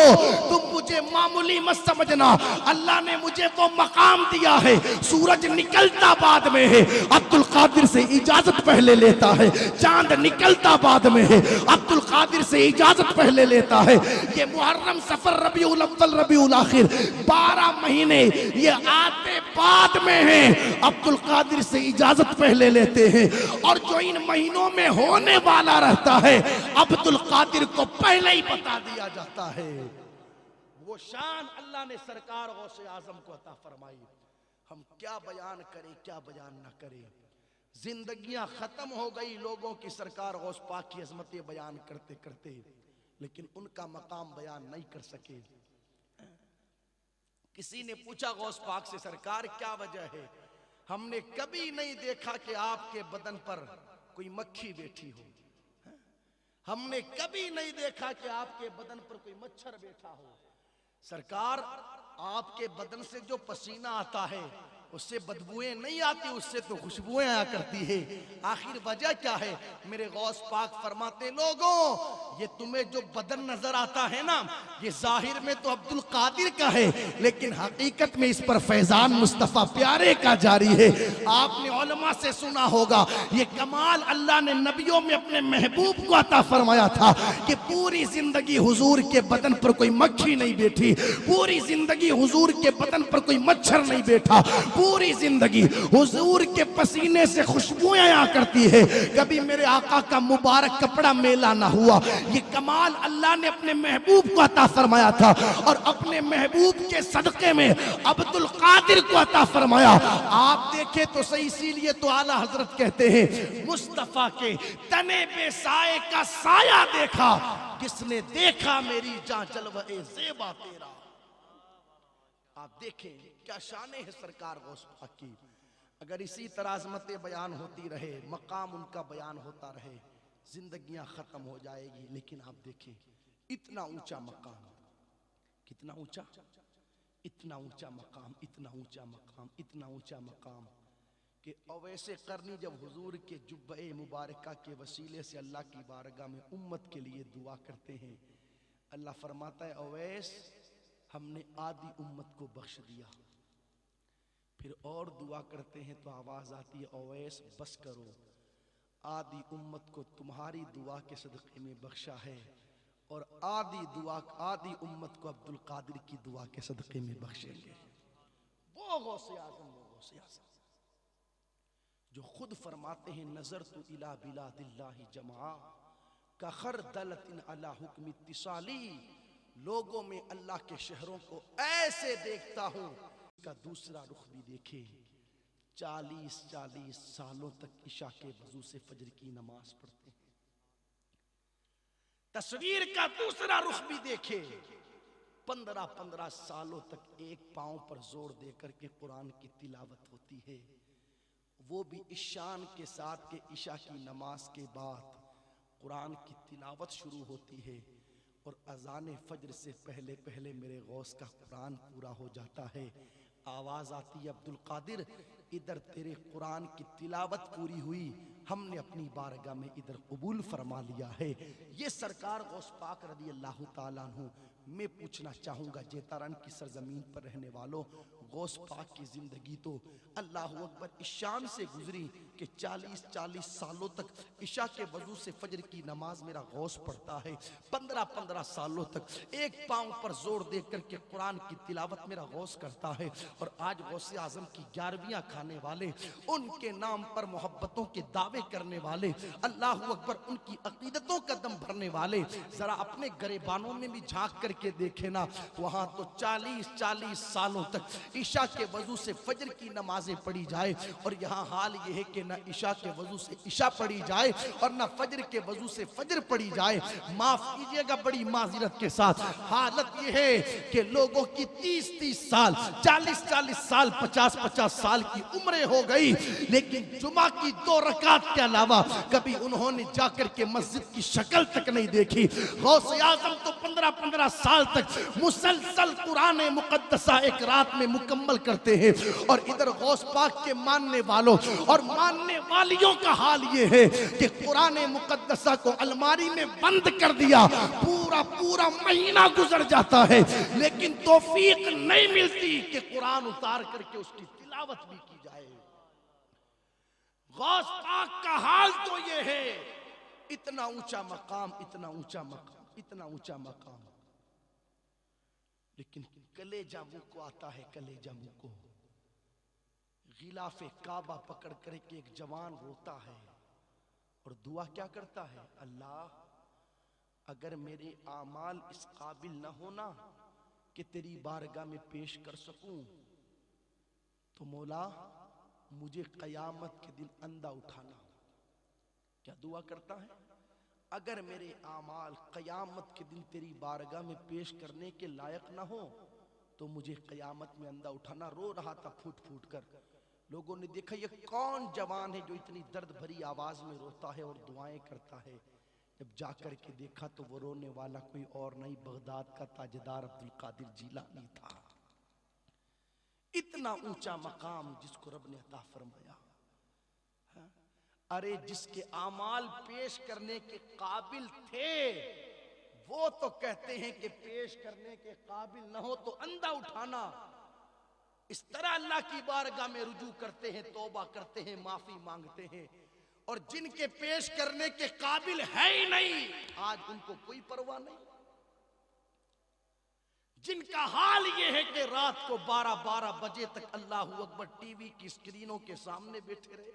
तुम मुझे मामूली मत समझना, अल्लाह ने मुझे वो मकाम दिया है। सूरज निकलता बाद में है, अब्दुल कादिर से इजाजत पहले लेता है। चांद निकलता बाद में है, अब्दुल कादिर से इजाजत पहले लेता है। ये मुहर्रम सफर रबीउल अव्वल रबीउल आखिर 12 महीने ये आते बाद में है, अब्दुल कादिर से इजाजत पहले लेते हैं। और जो इन महीनों में होने वाला रहता है अब्दुल कादिर को पहले ही बता दिया जाता है। वो शान अल्लाह ने सरकार गौसे आजम को अता फरमाई। हम क्या बयान करें क्या बयान ना करें, जिंदगियां खत्म हो गई लोगों की सरकार गौस पाक की अजमतें बयान करते करते, लेकिन उनका मकाम बयान नहीं कर सके। किसी ने पूछा गौस पाक से सरकार क्या वजह है? हमने कभी नहीं देखा कि आपके बदन पर कोई मक्खी बैठी हो, हमने कभी नहीं देखा कि आपके बदन पर कोई मच्छर बैठा हो। सरकार आपके बदन से जो पसीना आता है उससे बदबुएं नहीं आती, उससे तो खुशबुएं आया करती है। आखिर वजह क्या है? मेरे गौस पाक फरमाते लोगों ये तुम्हें जो बदन नजर आता है ना, ये जाहिर में तो अब्दुल कादिर का है, लेकिन हकीकत में इस पर फैजान मुस्तफा प्यारे का जारी है। आपने उलमा से सुना होगा ये कमाल अल्लाह ने नबियों में अपने महबूब को अता फरमाया था कि पूरी जिंदगी हुजूर के बदन पर कोई मक्खी नहीं बैठी, पूरी जिंदगी हुजूर के बदन पर कोई मच्छर नहीं बैठा, पूरी जिंदगी हुजूर के पसीने से खुशबुएं आया करती है, कभी मेरे आका का मुबारक कपड़ा मेला ना हुआ। ये कमाल अल्लाह ने अपने महबूब को अता फरमाया था और अपने महबूब के सदके में अब्दुल कादिर को अता फरमाया। आप देखें तो सही, इसीलिए तो आला हजरत कहते हैं मुस्तफा के तने पे साए का साया देखा, किसने देखा मेरी जान जलवे ज़ेबा तेरा। आप देखें क्या शान है सरकार गौस पाक की। अगर इसी तरह अज़मतें बयान होती रहे, मकाम उनका बयान होता रहे, जिंदगियां खत्म हो जाएगी। लेकिन आप देखें इतना ऊंचा मकाम, कितना ऊंचा, इतना ऊंचा मकाम, इतना ऊंचा मकाम, इतना ऊंचा मकाम कि अवैसे करनी जब हुजूर के जुब्बे मुबारका के वसीले से अल्लाह की बारगाह में उम्मत के लिए दुआ करते हैं, अल्लाह फरमाता है अवैस हमने आधी उम्मत को बख्श दिया। फिर और दुआ करते हैं तो आवाज आती है अवैस बस करो, आधी उम्मत को तुम्हारी दुआ के सदक़े में बख्शा है और आधी उम्मत को अब्दुल कादिर की दुआ के सदक़े में बख्शेंगे। वो गौसे आज़म, वो गौसे आज़म जो खुद फरमाते हैं नजर तो इला बिलादिल्लाहि जमा का खर दलतिन अला हुक्म इत्तिसाली, लोगों में अल्लाह के शहरों को ऐसे देखता हूं का दूसरा रुख भी देखे। 40-40 सालों तक इशा के वजू से फजर की नमाज पढ़ते हैं। तस्वीर का दूसरा रुख भी देखे, 15-15 सालों तक एक पांव पर जोर देकर के कुरान की तिलावत होती है, वो भी इस शान के साथ कि इशा की नमाज के बाद कुरान की तिलावत शुरू होती है और अजान फजर से पहले पहले मेरे गौस का कुरान पूरा हो जाता है। आवाज आती है अब्दुल कादिर इधर तेरे कुरान की तिलावत पूरी हुई, हमने अपनी बारगाह में इधर कबूल फरमा लिया है। ये सरकार गौस पाक रज़ी अल्लाह ताला अन्हु। मैं पूछना चाहूँगा जेतारन की सरजमीन पर रहने वालों, गौस पाक की ज़िंदगी तो अल्लाह अकबर इस शान से गुजरी कि 40-40 सालों तक इशा के वजू से फजर की नमाज मेरा गौस पढ़ता है, 15-15 सालों तक एक पाँव पर जोर दे करके कुरान की तिलावत मेरा गौस करता है। और आज गौसे आजम की 11वीं खाने वाले, उनके नाम पर मोहब्बतों के दावे करने वाले, अल्लाह अकबर उनकी अकीदतों का दम भरने वाले, जरा अपने गरेबानों में भी झांक करके देखे ना, वहां तो 40-40 सालों तक ईशा के वजू से फजर की नमाजें पढ़ी जाए और यहाँ हाल ये है कि ना ईशा के वजू से ईशा पढ़ी जाए और ना फजर के वजू से फजर पढ़ी जाए। माफ कीजिएगा बड़ी माजिरत के साथ, हालत ये है कि लोगों की 30-30 साल, 40-40 साल, 50-50 साल की उम्रें हो गई, लेकिन जुमा की 2 रकात के अलावा कभी उन्होंने जाकर के मस्जिद की शक्ल तक नहीं देखी। गौसे आजम तो 15-15 साल तक मुसलसल कुरान मुकद्दसा एक रात में मुकम्मल करते हैं और इधर गौस पाक के मानने वालों और मानने वालियों का हाल ये है कि कुरान मुकद्दसा को अलमारी में बंद कर दिया, पूरा महीना गुजर जाता है लेकिन तौफीक नहीं मिलती कि कुरान उतार करके उसकी तिलावत भी की जाए। गौस पाक का हाल तो ये है, इतना ऊंचा मकाम, इतना ऊंचा मकाम, इतना ऊंचा मकाम, लेकिन कलेजा मुंह को आता है, कलेजा मुंह को। गिलाफे काबा पकड़ कर के एक जवान रोता है और दुआ क्या करता है, अल्लाह अगर मेरे आमाल इस काबिल न होना कि तेरी बारगाह में पेश कर सकूं तो मौला मुझे कयामत के दिन अंधा उठाना। क्या दुआ करता है, अगर मेरे आमाल कयामत के दिन तेरी बारगाह में पेश करने के लायक ना हो तो मुझे कयामत में अंधा उठाना। रो रहा था फूट फूट कर। लोगों ने देखा ये कौन जवान है जो इतनी दर्द भरी आवाज में रोता है और दुआएं करता है। जब जाकर के देखा तो वो रोने वाला कोई और नहीं, बगदाद का ताजदार अब्दुल कादिर जीलानी था। इतना ऊंचा मकाम जिसको रब ने अता फरमाया। अरे जिसके आमाल पेश करने के काबिल थे वो तो कहते हैं कि पेश करने के काबिल न हो तो अंधा उठाना। इस तरह अल्लाह की बारगाह में रुजू करते हैं, तौबा करते हैं, माफी मांगते हैं। और जिनके पेश करने के काबिल है ही नहीं, आज उनको कोई परवाह नहीं। जिनका हाल ये है कि रात को 12-12 बजे तक अल्लाहू अकबर टीवी की स्क्रीनों के सामने बैठे रहे,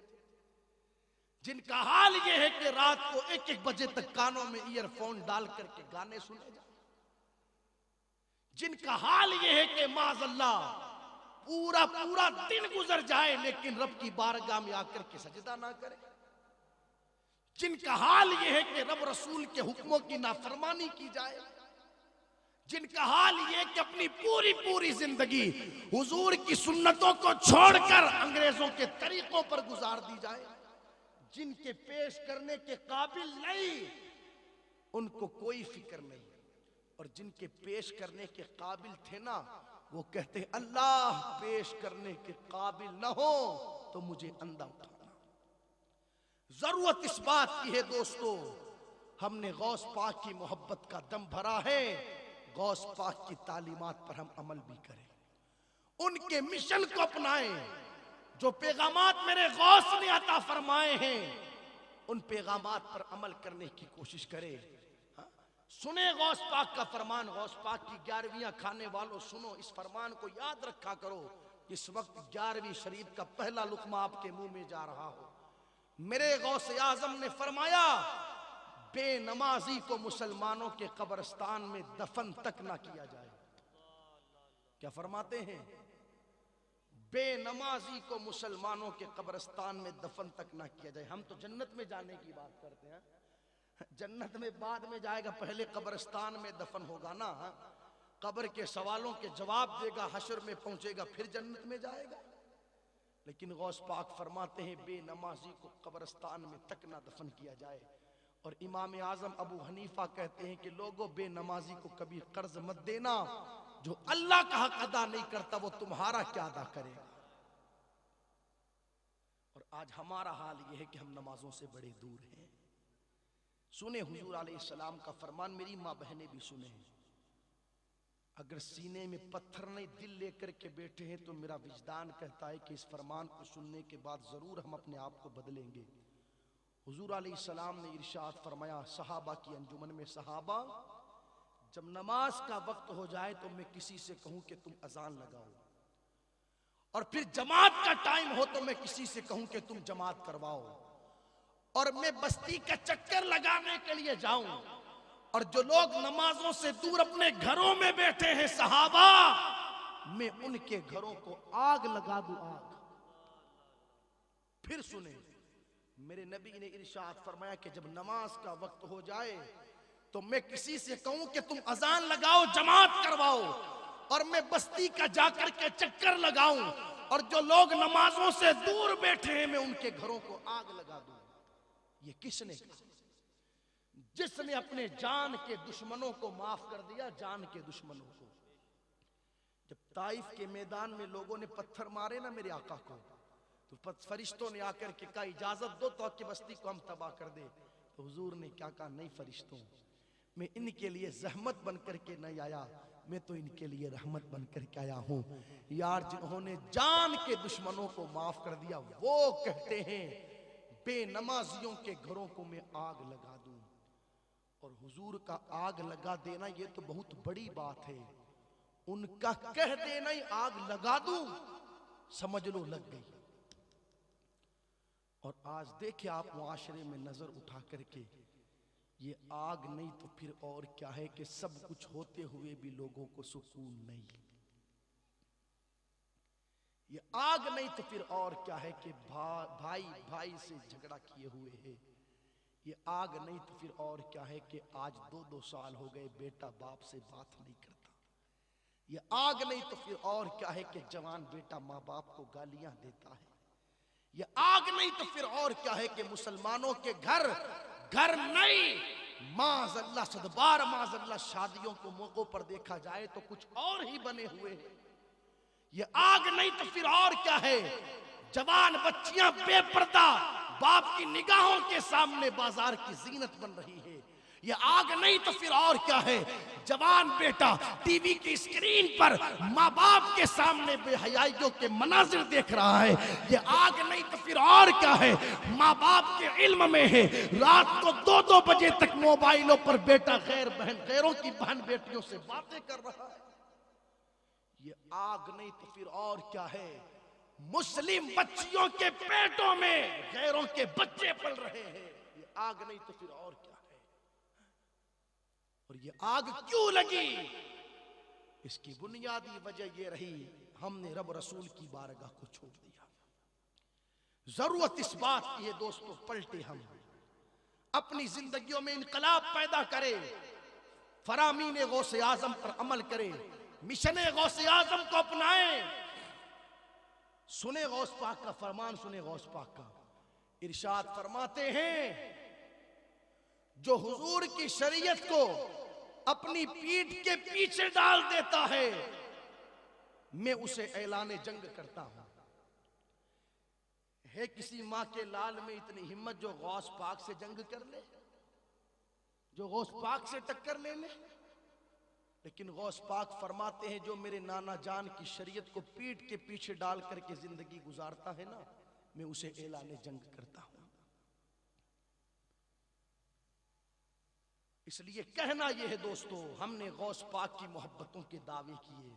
जिनका हाल ये है कि रात को 1-1 बजे तक कानों में ईयरफोन डाल करके गाने सुने जाए, जिनका हाल ये है कि माज़अल्लाह पूरा पूरा दिन गुजर जाए लेकिन रब की बारगाह में आकर के सजदा ना करे, जिनका हाल ये है कि रब रसूल के हुक्मों की नाफरमानी की जाए, जिनका हाल ये कि अपनी पूरी पूरी जिंदगी हुजूर की सुन्नतों को छोड़कर अंग्रेजों के तरीकों पर गुजार दी जाए, जिनके पेश करने के काबिल नहीं उनको कोई फिक्र नहीं, और जिनके पेश करने के काबिल थे ना वो कहते हैं अल्लाह पेश करने के काबिल न हो तो मुझे अंधा उठाना। जरूरत इस बात की है दोस्तों, हमने गौस पाक की मोहब्बत का दम भरा है, गौस पाक की तालीमात पर हम अमल भी करें, उनके मिशन को अपनाएं, जो पैगामात मेरे गौस ने अता फरमाए हैं उन पैगामात पर अमल करने की कोशिश करें। हाँ? सुने गौस पाक का फरमान, गौस पाक की 11वीं खाने वालों सुनो, इस फरमान को याद रखा करो, इस वक्त 11वीं शरीफ का पहला लुकमा आपके मुंह में जा रहा हो। मेरे गौस आजम ने फरमाया बेनमाजी को मुसलमानों के कब्रिस्तान में दफन तक ना किया जाए। क्या फरमाते हैं? बेनमाजी को मुसलमानों के कब्रिस्तान में दफन तक ना किया जाए। हम तो जन्नत में जाने की बात करते हैं, जन्नत में बाद में जाएगा, पहले कब्रिस्तान में दफन होगा ना, कब्र के सवालों के जवाब देगा, हशर में पहुंचेगा, फिर जन्नत में जाएगा। लेकिन गौस पाक फरमाते हैं बेनमाजी को कब्रिस्तान में तक ना दफन किया जाए। और इमाम आजम अबू हनीफा कहते हैं कि लोगों बेनमाजी को कभी कर्ज मत देना, जो अल्लाह का हक अदा नहीं करता वो तुम्हारा क्या अदा करेगा। और आज हमारा हाल यह है कि हम नमाजों से बड़े दूर हैं। सुने हुजूर अलैहिस्सलाम का फरमान, मेरी माँ बहनें भी सुने, अगर सीने में पत्थर नहीं दिल लेकर के बैठे हैं तो मेरा विजदान कहता है कि इस फरमान को सुनने के बाद जरूर हम अपने आप को बदलेंगे। हुजूर अलैहिस्सलाम ने इरशाद फरमाया सहाबा की अंजुमन में, सहाबा जब नमाज का वक्त हो जाए तो मैं किसी से कहूं कि तुम अजान लगाओ, और फिर जमात का टाइम हो तो मैं किसी से कहूं कि तुम जमात करवाओ, और मैं बस्ती का चक्कर लगाने के लिए जाऊं, और जो लोग नमाजों से दूर अपने घरों में बैठे हैं सहाबा, मैं उनके घरों को आग लगा दूं, आग। फिर सुने, मेरे नबी ने इरशाद फरमाया कि जब नमाज का वक्त हो जाए तो मैं किसी से कहूं कि तुम अजान लगाओ, जमात करवाओ, और मैं बस्ती का जाकर के चक्कर लगाऊं, और जो लोग नमाजों से दूर बैठे हैं मैं उनके घरों को आग लगा दूं। ये किसने कहा? जिसने अपने जान के दुश्मनों को माफ कर दिया, जान के दुश्मनों को। जब ताइफ के मैदान में लोगों ने पत्थर मारे ना मेरे आका को, तो फरिश्तों ने आकर के कहा इजाजत दो तो आपकी बस्ती को हम तबाह कर दे। तो हुजूर ने क्या कहा, नहीं फरिश्तों, मैं इनके लिए जहमत बन करके नहीं आया, मैं तो इनके लिए रहमत बन करके आया हूं। यार जिन्होंने जान के दुश्मनों को माफ कर दिया वो कहते हैं बेनमाजियों के घरों को मैं आग लगा दूं। और हुजूर का आग लगा देना ये तो बहुत बड़ी बात है, उनका कह देना ही आग लगा दूं समझ लो लग गई। और आज देखे आप मुआशरे में नजर उठा करके, ये आग नहीं तो फिर और क्या है कि सब कुछ होते हुए भी लोगों को सुकून नहीं। ये आग नहीं तो फिर और क्या है कि भाई भाई से झगड़ा किए हुए है। ये आग नहीं तो फिर और क्या है कि आज 2-2 साल हो गए बेटा बाप से बात नहीं करता। ये आग नहीं तो फिर और क्या है कि जवान बेटा माँ बाप को गालियां देता है। ये आग नहीं तो फिर और क्या है कि मुसलमानों के घर घर नहीं, माज़अल्लाह सदबार माज़अल्लाह शादियों को मौकों पर देखा जाए तो कुछ और ही बने हुए हैं। ये आग नहीं तो फिर और क्या है, जवान बच्चियां बेपर्दा बाप की निगाहों के सामने बाजार की जीनत बन रही है। ये आग नहीं तो फिर और क्या है, जवान बेटा टीवी की स्क्रीन पर माँ बाप के सामने बेहयाइयों के मनाजिर देख रहा है। ये आग नहीं तो फिर और क्या है, माँ बाप के इल्म में है रात को 2-2 बजे तक मोबाइलों पर बेटा गैरों की बहन बेटियों से बातें कर रहा है। ये आग नहीं तो फिर और क्या है? मुस्लिम बच्चियों के पेटों में गैरों के बच्चे पल रहे हैं। ये आग नहीं तो फिर और क्या है? और ये आग क्यों लगी? इसकी बुनियादी वजह ये रही, हमने रब रसूल की बारगाह को छोड़ दिया। जरूरत इस बात की है दोस्तों, पलटे हम, अपनी जिंदगियों में इनकलाब पैदा करें, फरामीन गौसे आजम पर अमल करें, मिशन गौसे आजम को अपनाएं। सुने गौस पाक का फरमान, सुने गौस पाक का इरशाद फरमाते हैं, जो हुजूर की शरीयत को अपनी पीठ के पीछे डाल देता है, मैं उसे ऐलान जंग करता हूं। है किसी माँ के लाल में इतनी हिम्मत जो गौस पाक से जंग कर ले, जो गौस पाक से टक्कर ले ले? लेकिन गौस पाक फरमाते हैं, जो मेरे नाना जान की शरीयत को पीठ के पीछे डाल करके जिंदगी गुजारता है ना, मैं उसे ऐलान जंग करता हूं। इसलिए कहना यह है दोस्तों, हमने गौस पाक की मोहब्बतों के दावे किए,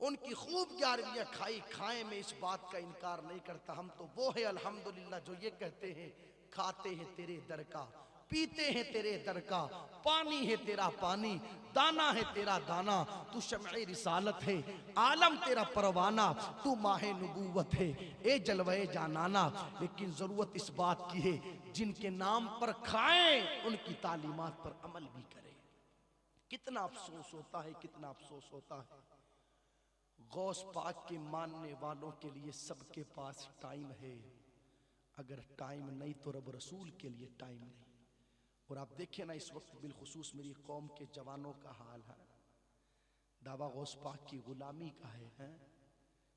उनकी खूब ग्यारवियां खाई, खाएं, मैं इस बात का इनकार नहीं करता। हम तो वो है अल्हम्दुलिल्लाह जो ये कहते हैं, खाते हैं तेरे दर का, पीते हैं तेरे दर का, पानी है तेरा पानी, दाना है तेरा दाना, तू शम्ए रिसालत है, आलम तेरा परवाना, तू माहे नबूवत है, ए जलवे जानाना। लेकिन जरूरत इस बात की है, जिनके नाम पर खाएं उनकी तालीमात पर अमल भी करें। कितना अफसोस होता है, कितना अफसोस होता है, गौस पाक के मानने वालों के लिए सबके पास टाइम है, अगर टाइम नहीं तो रब रसूल के लिए टाइम नहीं। और आप देखिए ना, इस वक्त बिलखुसूस मेरी कौम के जवानों का हाल है, दावा गौस पाक की गुलामी का है?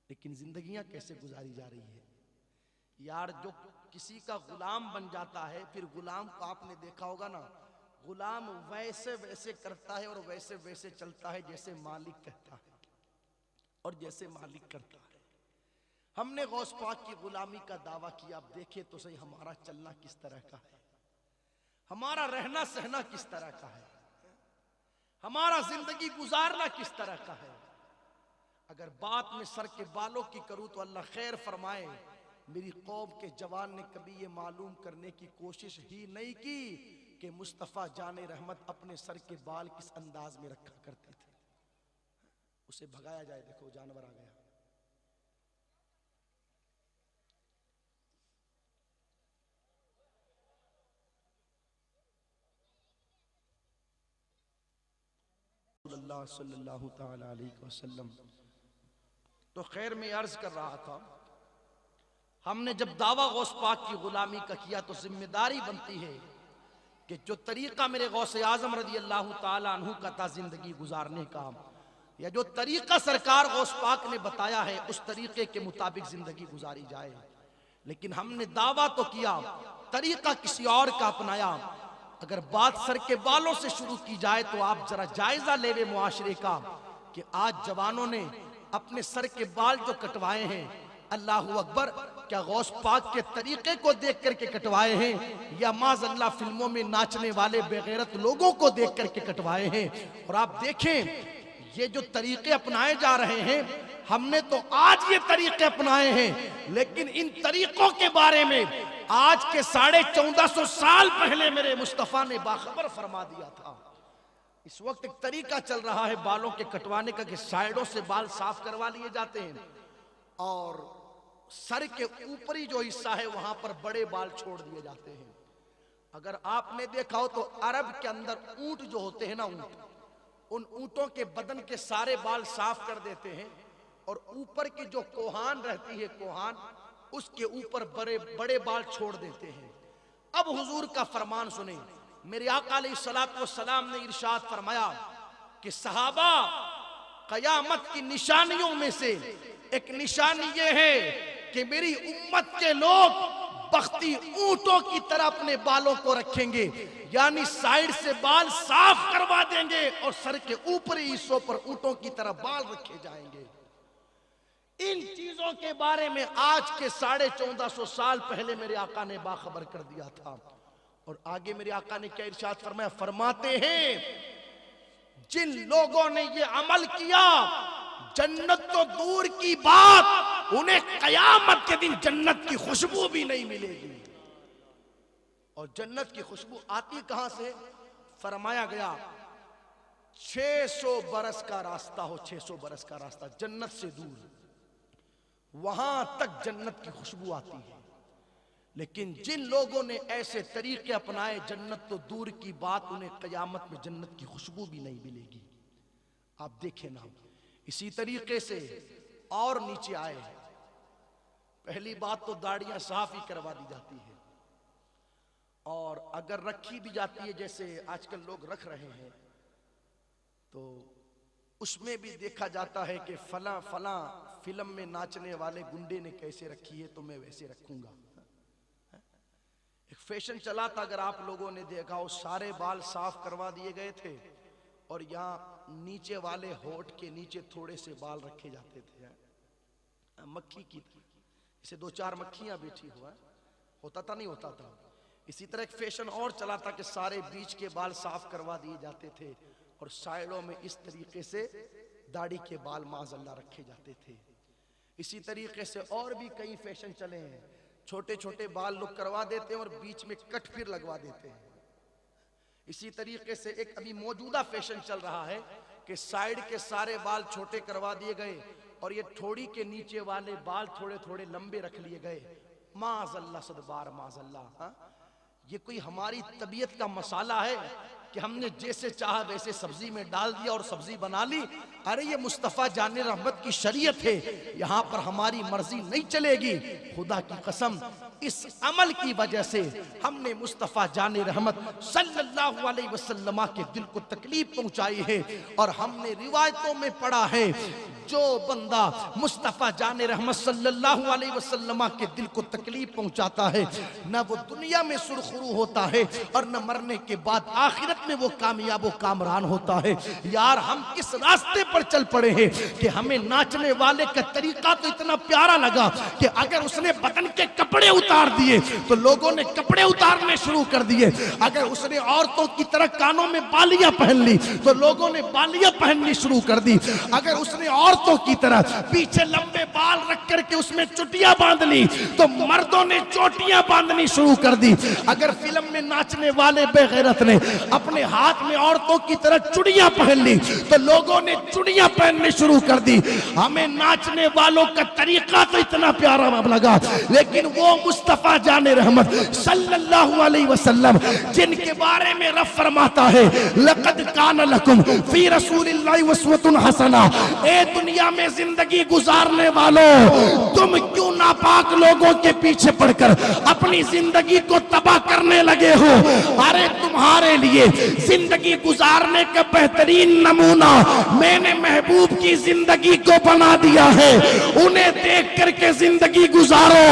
लेकिन जिंदगियां कैसे गुजारी जा रही है यार। जो किसी का गुलाम बन जाता है, फिर गुलाम को आपने देखा होगा ना, गुलाम वैसे वैसे करता है और वैसे वैसे चलता है जैसे मालिक कहता है और जैसे मालिक करता है। हमने गौस पाक की गुलामी का दावा किया, अब देखे तो सही हमारा चलना किस तरह का है, हमारा रहना सहना किस तरह का है, हमारा जिंदगी गुजारना किस तरह का है। अगर बात में सर के बालों की करूं तो अल्लाह खैर फरमाए, मेरी कौम के जवान ने कभी ये मालूम करने की कोशिश ही नहीं की कि मुस्तफ़ा जाने रहमत अपने सर के बाल किस अंदाज में रखा करते थे। उसे भगाया जाए, देखो जानवर आ गया। सल्लल्लाहु ताला अलैहि वसल्लम। तो खैर मैं अर्ज कर रहा था, हमने जब दावा गौस पाक की गुलामी का किया तो जिम्मेदारी बनती है कि जो तरीका मेरे गौसे आजम रज़ी अल्लाह ताला अन्हु का था जिंदगी गुजारने का, या जो तरीका सरकार गौस पाक ने बताया है, उस तरीके के मुताबिक जिंदगी गुजारी जाए। लेकिन हमने दावा तो किया, तरीका किसी और का अपनाया। अगर बात सर के बालों से शुरू की जाए तो आप जरा जायजा लेवे मुआशरे का कि आज जवानों ने अपने सर के बाल जो कटवाए हैं, अल्लाहु अकबर, क्या गौस पाक के तरीके को देख करके कटवाए हैं या माज़अल्लाह फिल्मों में नाचने वाले बेगैरत लोगों को देख करके कटवाए हैं? और आप देखें ये जो तरीके अपनाए जा रहे हैं, हमने तो आज ये तरीके अपनाए हैं, लेकिन इन तरीकों के बारे में आज के 1450 साल पहले मेरे मुस्तफा ने बाखबर फरमा दिया था। इस वक्त एक तरीका चल रहा है बालों के कटवाने का कि साइडों से बाल साफ करवा लिए जाते हैं और सर के ऊपरी जो हिस्सा है वहां पर बड़े बाल छोड़ दिए जाते हैं। अगर आपने देखा हो तो अरब के अंदर ऊंट जो होते हैं ना, ऊंट, उन ऊंटों के बदन के सारे बाल साफ कर देते हैं और ऊपर की जो कोहान रहती है, कोहान, उसके ऊपर बड़े बड़े बाल छोड़ देते हैं। अब हुजूर का फरमान सुने, मेरे आका अलैहिस्सलातु वस्सलाम ने इरशाद फरमाया कि सहाबा, कयामत की निशानियों में से एक निशानी ये है कि मेरी उम्मत के लोग बख्ती ऊंटों की तरह अपने बालों को रखेंगे, यानी साइड से बाल साफ करवा देंगे और सर के ऊपरी हिस्सों पर ऊंटों की तरह बाल रखे जाएंगे। इन चीजों के बारे में आज के 1450 साल पहले मेरे आका ने बाखबर कर दिया था। और आगे मेरे आका ने क्या इरशाद फरमाया? फरमाते हैं, जिन लोगों ने ये अमल किया जन्नत तो दूर की बात, उन्हें कयामत के दिन जन्नत की खुशबू भी नहीं मिलेगी। और जन्नत की खुशबू आती कहां से? फरमाया गया 600 बरस का रास्ता हो, 600 बरस का रास्ता जन्नत से दूर, वहां तक जन्नत की खुशबू आती है। लेकिन जिन लोगों ने ऐसे तरीके अपनाए, जन्नत तो दूर की बात, उन्हें कयामत में जन्नत की खुशबू भी नहीं मिलेगी। आप देखें ना, इसी तरीके से और नीचे आए, पहली बात तो दाढ़ियां साफ ही करवा दी जाती है, और अगर रखी भी जाती है जैसे आजकल लोग रख रहे हैं, तो उसमें भी देखा जाता है कि फला फला फिल्म में नाचने वाले गुंडे ने कैसे रखी है तो मैं वैसे रखूंगा। एक फैशन चला था, अगर आप लोगों ने देखा हो, सारे बाल साफ करवा दिए गए थे और यहाँ नीचे वाले होठ के नीचे थोड़े से बाल रखे जाते थे, मक्खी की इसे 2-4 मक्खियां बैठी हुआ, होता था नहीं होता था। इसी तरह एक फैशन और चला था कि सारे बीच के बाल साफ करवा दिए जाते थे और साइडों में इस तरीके से दाढ़ी के बाल माज़अल्लाह रखे जाते थे। इसी तरीके से और भी कई फैशन चले हैं, छोटे छोटे बाल लोग करवा देते हैं और बीच में कट फिर लगवा देते हैं। इसी तरीके से एक अभी मौजूदा फैशन चल रहा है कि साइड के सारे बाल छोटे करवा दिए गए और ये ठोड़ी के नीचे वाले बाल थोड़े थोड़े लंबे रख लिए गए। माज़अल्लाह सदबार माज़अल्लाह, ये कोई हमारी तबीयत का मसाला है कि हमने जैसे चाहा वैसे सब्जी में डाल दिया और सब्जी बना ली? अरे ये मुस्तफ़ा जाने रहमत की शरीयत है, यहाँ पर हमारी मर्जी नहीं चलेगी। खुदा की कसम, इस अमल की वजह से हमने मुस्तफ़ा जाने रहमत सल्लल्लाहु अलैहि वसल्लम के दिल को तकलीफ पहुंचाई है। और हमने रिवायतों में पढ़ा है, जो बंदा मुस्तफ़ा जाने रहमत सल्लल्लाहु अलैहि वसल्लम के दिल को तकलीफ पहुंचाता है, न वो दुनिया में सुरखरू होता है और न मरने के बाद आखिरत में वो कामयाब व कामरान होता है। यार, हम किस रास्ते पर चल पड़े हैं कि हमें नाचने वाले का तरीका तो इतना प्यारा लगा कि अगर उसने बदन के कपड़े उतार दिए तो लोगों ने कपड़े उतारने शुरू कर दिए। अगर उसने औरतों की तरह कानों में बालियां पहन ली तो लोगों ने बालियां पहननी शुरू कर दी। अगर उसने औरतों की तरह पीछे लंबे बाल रख करके उसमें चुटियां बांध ली तो मर्दों ने चोटियां बांधनी शुरू कर दी। अगर फिल्म में नाचने वाले बेगैरत ने अपने हाथ में औरतों की तरह चूड़ियां पहन ली तो लोगों ने चूड़ियां पहननी शुरू कर दी। हमें नाचने वालों का तरीका तो इतना प्यारा लगा, लेकिन वो मुस्तफा जाने रहमत सल्लल्लाहु अलैहि वसल्लम जिनके बारे में रब फरमाता है, लक़द कान लकुम फी रसूलिल्लाहि उस्वतुन हसना, ए दुनिया में जिंदगी गुजारने वालों, तुम क्यों नापाक लोगों के पीछे पड़कर अपनी जिंदगी को तबाह करने लगे हो? अरे तुम्हारे लिए जिंदगी गुजारने का बेहतरीन नमूना मैंने महबूब की जिंदगी को बना दिया है। उन्हें देख करके जिंदगी गुजारो,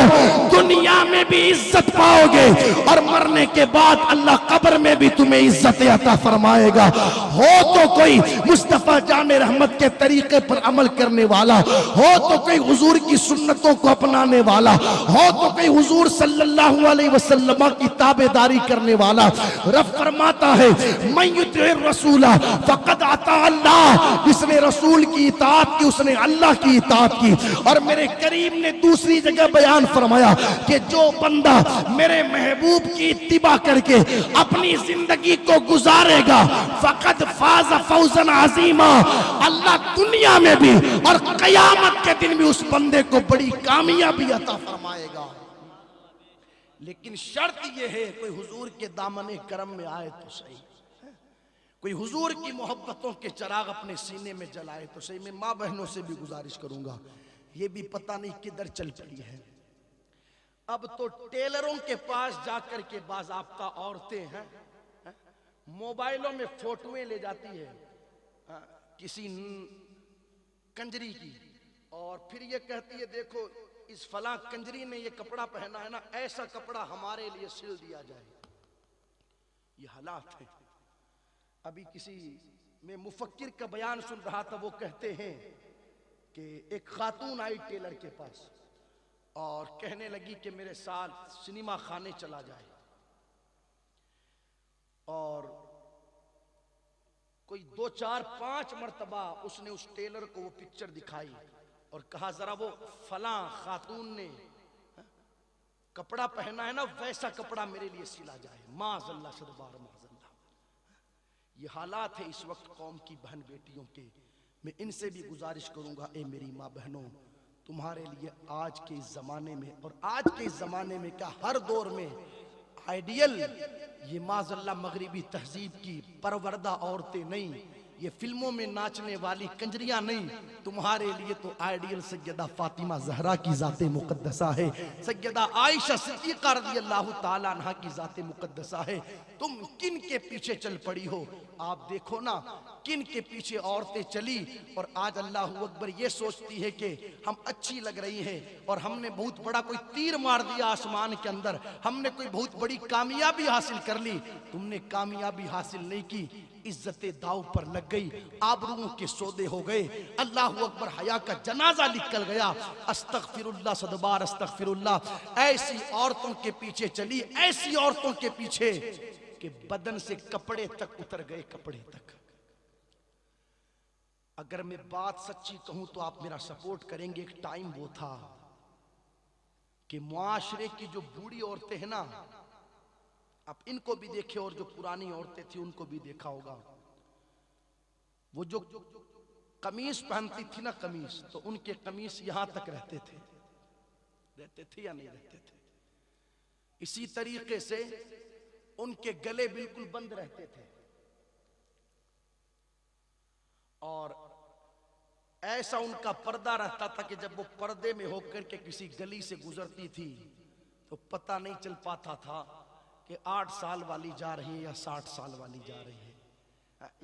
दुनिया में भी इज्जत पाओगे और मरने के बाद अल्लाह कब्र में भी तुम्हें इज्जत अता फरमाएगा। हो तो कोई मुस्तफा जाने रहमत के तरीके पर अमल करने वाला, हो तो कोई हुजूर की सुन्नतों को अपनाने वाला, हो तो कोई हुजूर सल्लल्लाहु अलैहि वसल्लम की ताबेदारी करने वाला। रब फरमाता है, मैं युतिर रसूला फक़द अता अल्लाह, जिसने रसूल की इताअत की उसने अल्लाह की इताअत की। और मेरे करीम ने दूसरी जगह बयान फरमाया कि जो बंदा मेरे महबूब की इत्तिबा करके अपनी जिंदगी को गुजारेगा फक़द फाज़ फौज़न अज़ीमा, अल्लाह दुनिया में भी और क़यामत के दिन भी उस बंदे को बड़ी कामयाबी अता फरमाएगा। लेकिन शर्त यह है, कोई हुजूर के दामने करम में आए तो सही, कोई हुजूर की मोहब्बतों के चिराग अपने सीने में जलाए तो सही। मैं माँ बहनों से भी गुजारिश करूंगा, ये भी पता नहीं किधर चल पड़ी है। अब तो टेलरों के पास जाकर के बाज़ाब्ता औरतें हैं, मोबाइलों में फोटोएं ले जाती है किसी कंजरी की, और फिर ये कहती है देखो इस फला कंजरी ने ये कपड़ा पहना है ना, ऐसा कपड़ा हमारे लिए सिल दिया जाए। ये हालात है। अभी किसी में मुफक्किर का बयान सुन रहा था, वो कहते हैं कि एक खातून आई टेलर के पास और कहने लगी कि मेरे साथ सिनेमा खाने चला जाए। और कोई 2 4 5 मर्तबा उसने उस टेलर को वो पिक्चर दिखाई और कहा जरा वो फला खातून ने कपड़ा पहना है ना, वैसा कपड़ा मेरे लिए सिला जाए। माज़अल्लाह सदबार माज़अल्लाह। ये हालात है इस वक्त कौम की बहन बेटियों के। मैं इनसे भी गुजारिश करूंगा, ए मेरी माँ बहनों, तुम्हारे लिए आज के इस जमाने में, और आज के इस जमाने में क्या हर दौर में आइडियल ये माज़अल्लाह मगरिबी तहजीब की परवरदा औरतें नहीं, ये फिल्मों में नाचने वाली कंजरियां नहीं, तुम्हारे लिए तो आइडियल सैयदा फातिमा जहरा की ज़ाते मुक़द्दसा है, सैयदा आयशा सिद्दीक़ा रज़ियल्लाहु ताला अन्हा की ज़ाते मुक़द्दसा है। तुम किन के पीछे चल पड़ी हो? आप देखो ना किन के पीछे औरतें चली, और आज अल्लाहु अकबर ये सोचती है कि हम अच्छी लग रही हैं और हमने बहुत बड़ा कोई तीर मार दिया आसमान के अंदर, हमने कोई बहुत बड़ी कामयाबी हासिल कर ली। तुमने कामयाबी हासिल नहीं की, इज्जतें दाव पर लग गई, आबरूओं के सौदे हो गए, अल्लाहु अकबर हया का जनाजा निकल गया। अस्तगफिरुल्लाह सदबार अस्तगफिरुल्लाह। ऐसी औरतों के पीछे चली, ऐसी औरतों के पीछे कि बदन से कपड़े तक उतर गए, कपड़े तक। अगर मैं बात सच्ची कहूं तो आप मेरा सपोर्ट करेंगे। एक टाइम वो था कि मुआशरे की जो बूढ़ी औरतें हैं ना, आप इनको भी देखे और जो पुरानी औरतें थी उनको भी देखा होगा, वो जो कमीज पहनती थी ना, कमीज, तो उनके कमीज यहां तक रहते थे या नहीं रहते थे? इसी तरीके से उनके गले बिल्कुल बंद रहते थे, और ऐसा उनका पर्दा रहता था कि जब वो पर्दे में होकर के किसी गली से गुजरती थी तो पता नहीं चल पाता था कि 8 साल वाली जा रही है या 60 साल वाली जा रही है।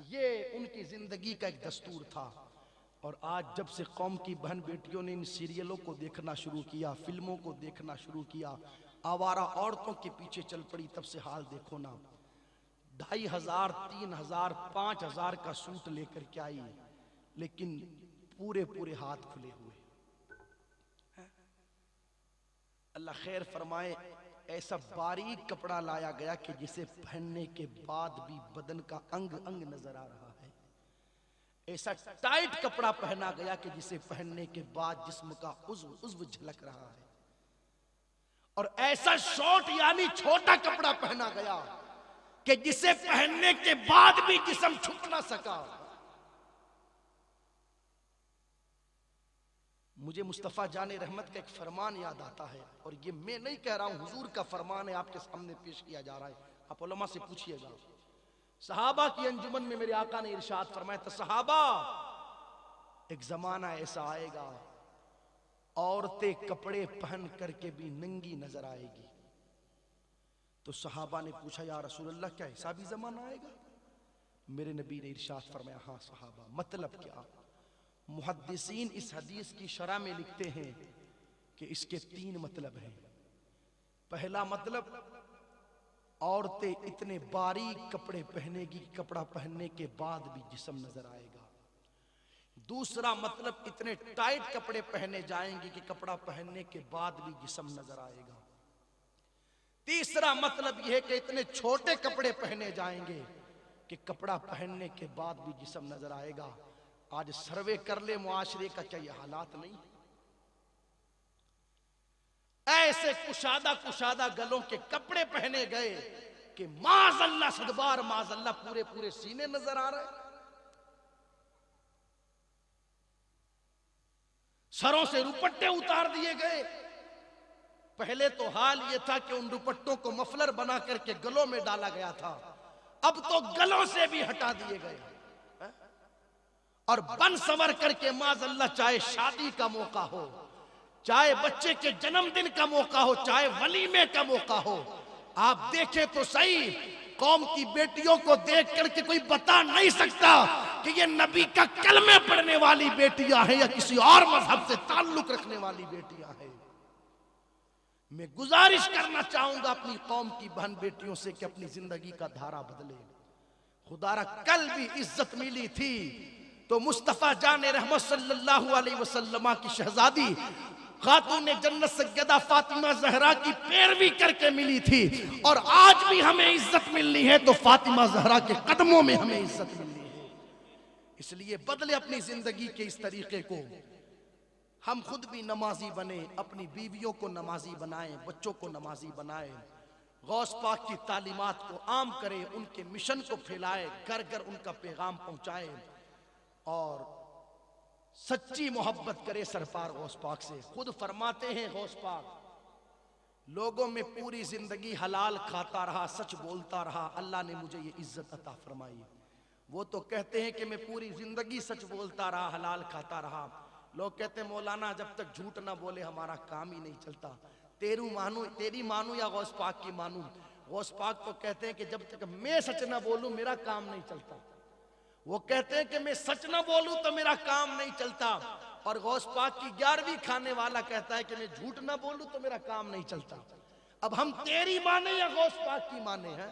ये उनकी जिंदगी का एक दस्तूर था। और आज जब से कौम की बहन बेटियों ने इन सीरियलों को देखना शुरू किया, फिल्मों को देखना शुरू किया, आवारा औरतों के पीछे चल पड़ी, तब से हाल देखो ना। 2500, 3000, 5000 का सूट लेकर के आई, लेकिन पूरे पूरे हाथ खुले हुए। अल्लाह खैर फरमाए, ऐसा बारीक कपड़ा लाया गया कि जिसे पहनने के बाद भी बदन का अंग अंग नजर आ रहा है। ऐसा टाइट कपड़ा पहना गया कि जिसे पहनने के बाद जिस्म का उज़्व झलक रहा है। और ऐसा शॉर्ट यानी छोटा कपड़ा पहना गया कि जिसे पहनने के बाद भी जिस्म छुप ना सका। मुझे मुस्तफ़ा जाने रहमत का एक फरमान याद आता है, और ये मैं नहीं कह रहा हूं, हुजूर का फरमान है, आपके सामने पेश किया जा रहा है। आप उलमा से पूछिएगा। सहाबा की अंजुमन में मेरे आका ने इरशाद फरमाया था, सहाबा एक जमाना ऐसा आएगा औरतें कपड़े पहन करके भी नंगी नजर आएगी। तो सहाबा ने पूछा, या रसूल अल्लाह क्या ऐसा भी जमाना आएगा? मेरे नबी ने इरशाद फरमाया, हाँ सहाबा, मतलब क्या? मुहद्दिसीन इस हदीस की शरह में लिखते हैं कि इसके 3 मतलब हैं। पहला मतलब, औरतें इतने बारीक कपड़े पहनेगी, कपड़ा पहनने के बाद भी जिस्म नजर आएगा। दूसरा मतलब, इतने टाइट कपड़े पहने जाएंगे कि कपड़ा पहनने के बाद भी जिस्म नजर आएगा। तीसरा मतलब यह है कि इतने छोटे कपड़े पहने जाएंगे कि कपड़ा पहनने के बाद भी जिस्म नजर आएगा। आज सर्वे कर ले मुआशरे का, क्या यह हालात नहीं? ऐसे कुशादा कुशादा गलों के कपड़े पहने गए कि माज़अल्लाह सदबार माज़अल्लाह पूरे पूरे सीने नजर आ रहे। सरों से रुपट्टे उतार दिए गए। पहले तो हाल यह था कि उन दुपट्टों को मफलर बना करके गलों में डाला गया था, अब तो गलों से भी हटा दिए गए और बन सवर करके माज़अल्लाह, चाहे शादी का मौका हो, चाहे बच्चे के जन्मदिन का मौका हो, चाहे वलीमे का मौका हो, आप देखें तो सही, कौम की बेटियों को देख करके कोई बता नहीं सकता कि ये नबी का कलमे पढ़ने वाली बेटियां हैं या किसी और मजहब से ताल्लुक रखने वाली बेटियां हैं। मैं गुजारिश करना चाहूंगा अपनी कौम की बहन बेटियों से कि अपनी जिंदगी का धारा बदले। खुदारा कल भी इज्जत मिली थी तो मुस्तफा जाने रहमत सल्लल्लाहु अलैहि वसल्लम की शहजादी खातून जन्नत सैयदा फातिमा जहरा की पैरवी करके मिली थी, और आज भी हमें इज्जत मिलनी है तो फातिमा जहरा के कदमों में हमें इज्जत मिलनी है। इसलिए बदले अपनी जिंदगी के इस तरीके को, हम खुद भी नमाजी बने, अपनी बीवियों को नमाजी बनाएं, बच्चों को नमाजी बनाएं, गौस पाक की तालीमात को आम करें, उनके मिशन को फैलाएं, घर घर उनका पैगाम पहुंचाएं और सच्ची मोहब्बत करे सरकार गौस पाक से। खुद फरमाते हैं गौस पाक, लोगों में पूरी जिंदगी हलाल खाता रहा, सच बोलता रहा, अल्लाह ने मुझे ये इज्जत अता फरमाई। वो तो कहते हैं कि मैं पूरी जिंदगी सच बोलता रहा, हलाल खाता रहा। लोग कहते हैं मौलाना जब तक झूठ ना बोले हमारा काम ही नहीं चलता। तेरी मानू या गौस पाक की मानू? गौस पाक तो कहते हैं कि जब तक मैं सच ना बोलूं मेरा काम नहीं चलता। वो कहते हैं कि मैं सच ना बोलूं तो मेरा काम नहीं चलता। और गौस पाक की 11वीं खाने वाला कहता है कि मैं झूठ ना बोलूं तो मेरा काम नहीं चलता। अब हम तेरी माने या गौस पाक की माने हैं?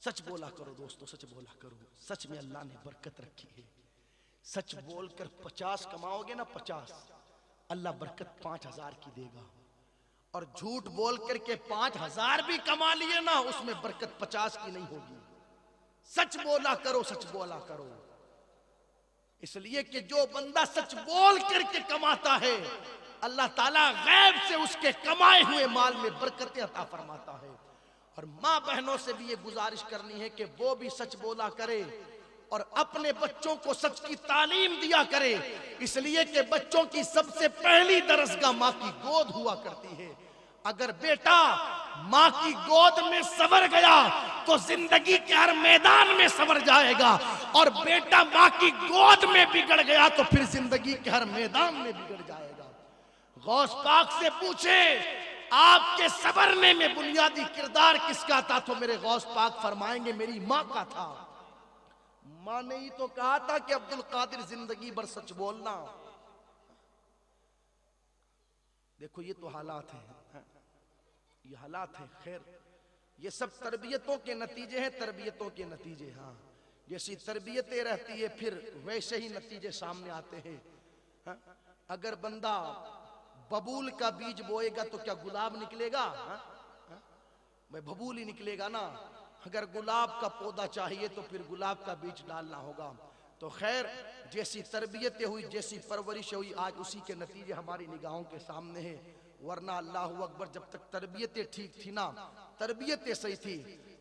सच बोला करो दोस्तों, सच बोला करो। सच में अल्लाह ने बरकत रखी है। सच बोलकर 50 कमाओगे ना, 50, अल्लाह बरकत 5000 की देगा। और झूठ बोल करके 5000 भी कमा लिए ना, उसमें बरकत 50 की नहीं होगी। सच बोला करो, सच बोला करो। इसलिए कि जो बंदा सच बोल करके कमाता है, अल्लाह ताला गैब से उसके कमाए हुए माल में बरकतें अता फरमाता है। और माँ बहनों से भी ये गुजारिश करनी है कि वो भी सच बोला करे और अपने बच्चों को सच की तालीम दिया करे। इसलिए कि बच्चों की सबसे पहली दरसगाह माँ की गोद हुआ करती है। अगर बेटा माँ की गोद में संवर गया तो जिंदगी के हर मैदान में संवर जाएगा, और बेटा माँ की गोद में बिगड़ गया तो फिर जिंदगी के हर मैदान में बिगड़ जाएगा। गौस पाक से पूछे आपके संवरने में बुनियादी किरदार किसका था, तो मेरे गौस पाक फरमाएंगे मेरी माँ का था। माँ ने ही तो कहा था कि अब्दुल कादिर जिंदगी भर सच बोलना। देखो ये तो हालात हैं, ये हालात हैं। खैर ये सब तरबियतों के नतीजे हैं, तरबियतों के नतीजे। हाँ, जैसी तरबियतें रहती है फिर वैसे ही नतीजे सामने आते हैं। हाँ? अगर बंदा बबूल का बीज बोएगा तो क्या गुलाब निकलेगा? हाँ? हाँ? भाई बबूल ही निकलेगा ना। अगर गुलाब का पौधा चाहिए तो फिर गुलाब का बीज डालना होगा। तो खैर जैसी तरबियतें हुई, जैसी परवरिश हुई, आज उसी के नतीजे हमारी निगाहों के सामने हैं। वरना अल्लाह अकबर, जब तक तरबियतें ठीक थी ना, तरबियतें सही थी,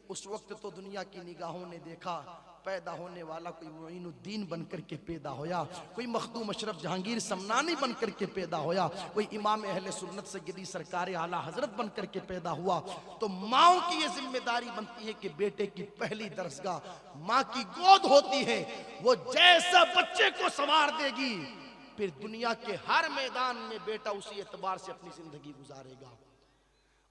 उस वक्त तो दुनिया की निगाहों ने देखा पैदा होने वाला कोई मोइनुद्दीन बनकर के पैदा होया, कोई मखदूम अशरफ जहांगीर समनानी बनकर के पैदा होया, कोई इमाम अहले सुन्नत सय्यदी सरकार आला हजरत बनकर के पैदा हुआ। तो माओ की ये जिम्मेदारी बनती है कि बेटे की पहली दरसगाह माँ की गोद होती है। वो जैसा बच्चे को संवार देगी फिर दुनिया के हर मैदान में बेटा उसी एतबार से अपनी जिंदगी गुजारेगा।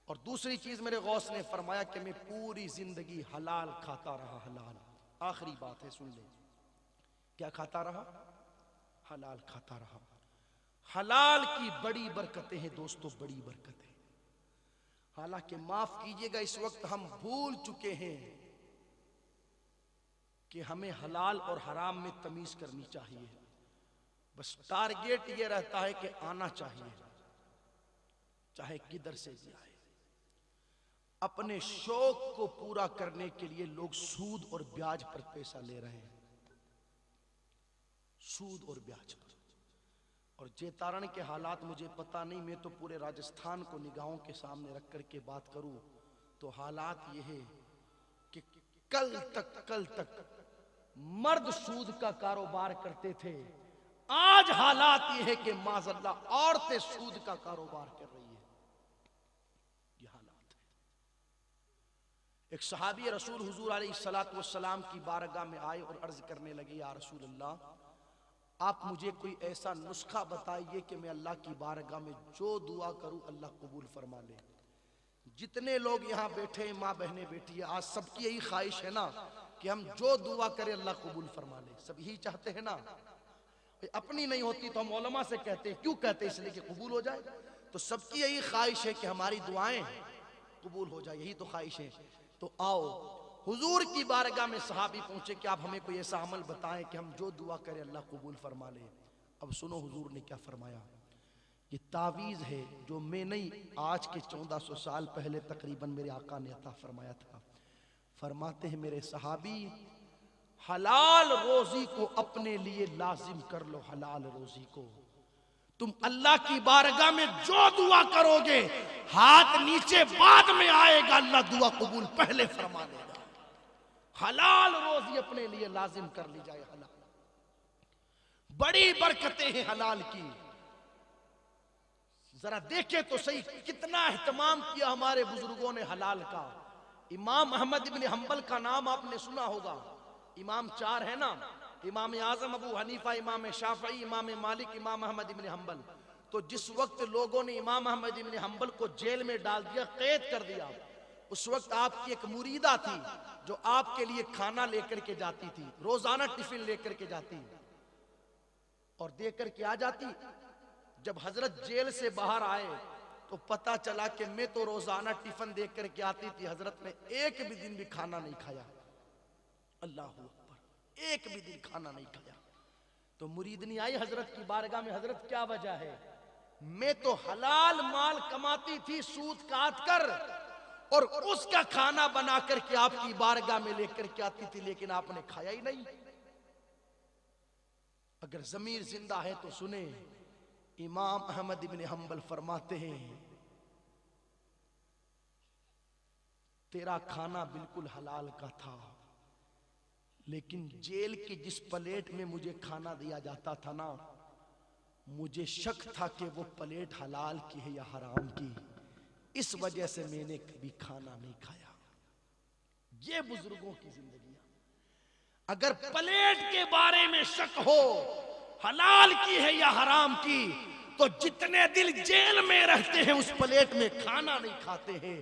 और दूसरी चीज मेरे गौस ने फरमाया कि मैं पूरी जिंदगी हलाल खाता रहा, हलाल। आखिरी बात है, सुन ले, क्या खाता रहा? हलाल खाता रहा। हलाल की बड़ी बरकतें हैं दोस्तों, बड़ी बरकतें। हालांकि माफ कीजिएगा इस वक्त हम भूल चुके हैं कि हमें हलाल और हराम में तमीज करनी चाहिए। बस टारगेट ये रहता है कि आना चाहिए, चाहे किधर से भी आए। अपने शौक को पूरा करने के लिए लोग सूद और ब्याज पर पैसा ले रहे हैं, सूद और ब्याज पर। और जेतारण के हालात मुझे पता नहीं, मैं तो पूरे राजस्थान को निगाहों के सामने रख करके बात करूं तो हालात ये है कि कल तक मर्द सूद का कारोबार करते थे, आज हालात ये है कि माज़अल्लाह औरतें सूद का कारोबार कर रही है। ये हालात है। एक सहाबी रसूल हुजूर अलैहिस्सलातु वस्सलाम की बारगाह में आए और अर्ज करने लगे, या रसूल अल्लाह, आप मुझे कोई ऐसा नुस्खा बताइए कि मैं अल्लाह की बारगाह में जो दुआ करूं अल्लाह कबूल फरमा ले। जितने लोग यहाँ बैठे हैं, माँ बहनें बैठी है, आज सबकी यही ख्वाहिश है ना कि हम जो दुआ करें अल्लाह कबूल फरमा ले। सब यही चाहते हैं ना। अपनी नहीं होती तो हम उलमा से कहते हैं, क्यों कहते हैं? इसलिए कि कबूल हो जाए। तो सबकी यही ख्वाहिश है कि हमारी दुआएं कबूल हो जाए, यही तो ख्वाहिश है। तो आओ हुजूर की बारगाह में सहाबी पहुंचे कि आप हमें कोई ऐसा अमल बताएं कि हम जो दुआ करें अल्लाह कबूल फरमा ले। अब सुनो हुजूर ने क्या फरमाया। ये तावीज़ है जो मैं नहीं, आज के 1400 साल पहले तकरीबन मेरे आका ने अता फरमाया था। फरमाते हैं मेरे सहाबी, हलाल रोजी को अपने लिए लाजिम कर लो। हलाल रोजी को तुम अल्लाह की बारगाह में जो दुआ करोगे, हाथ नीचे बाद में आएगा, अल्लाह दुआ कबूल पहले फरमा लेगा। हलाल रोजी अपने लिए लाजिम कर ली जाए। हलाल बड़ी बरकतें हैं हलाल की। जरा देखे तो सही कितना एहतमाम किया हमारे बुजुर्गों ने हलाल का। इमाम अहमद इब्न हंबल का नाम आपने सुना होगा। इमाम चार है ना, इमाम आजम अबू हनीफा, इमाम शाफई, इमाम मालिक, इमाम अहमद इब्न हंबल। तो जिस वक्त लोगों ने इमाम अहमद इब्न हंबल को जेल में डाल दिया, कैद कर दिया, उस वक्त आपकी एक मुरीदा थी जो आपके लिए खाना लेकर के जाती थी, रोजाना टिफिन लेकर के जाती और देकर के आ जाती। जब हजरत जेल से बाहर आए तो पता चला कि मैं तो रोजाना टिफिन देख करके आती थी, हजरत ने एक भी दिन भी खाना नहीं खाया। अल्लाह अकबर, एक भी दिन खाना नहीं खाया। तो मुरीदनी आई हजरत की बारगाह में, हजरत क्या वजह है? मैं तो हलाल माल कमाती थी सूद काट कर और उसका खाना बना करके आपकी बारगाह में लेकर के आती थी, लेकिन आपने खाया ही नहीं। अगर जमीर जिंदा है तो सुने, इमाम अहमद इब्न हंबल फरमाते हैं तेरा खाना बिल्कुल हलाल का था, लेकिन जेल की जिस प्लेट में मुझे खाना दिया जाता था ना, मुझे शक था कि वो प्लेट हलाल की है या हराम की, इस वजह से मैंने कभी खाना नहीं खाया। ये बुजुर्गों की जिंदगी। अगर प्लेट के बारे में शक हो हलाल की है या हराम की, तो जितने दिल जेल में रहते हैं उस प्लेट में खाना नहीं खाते हैं।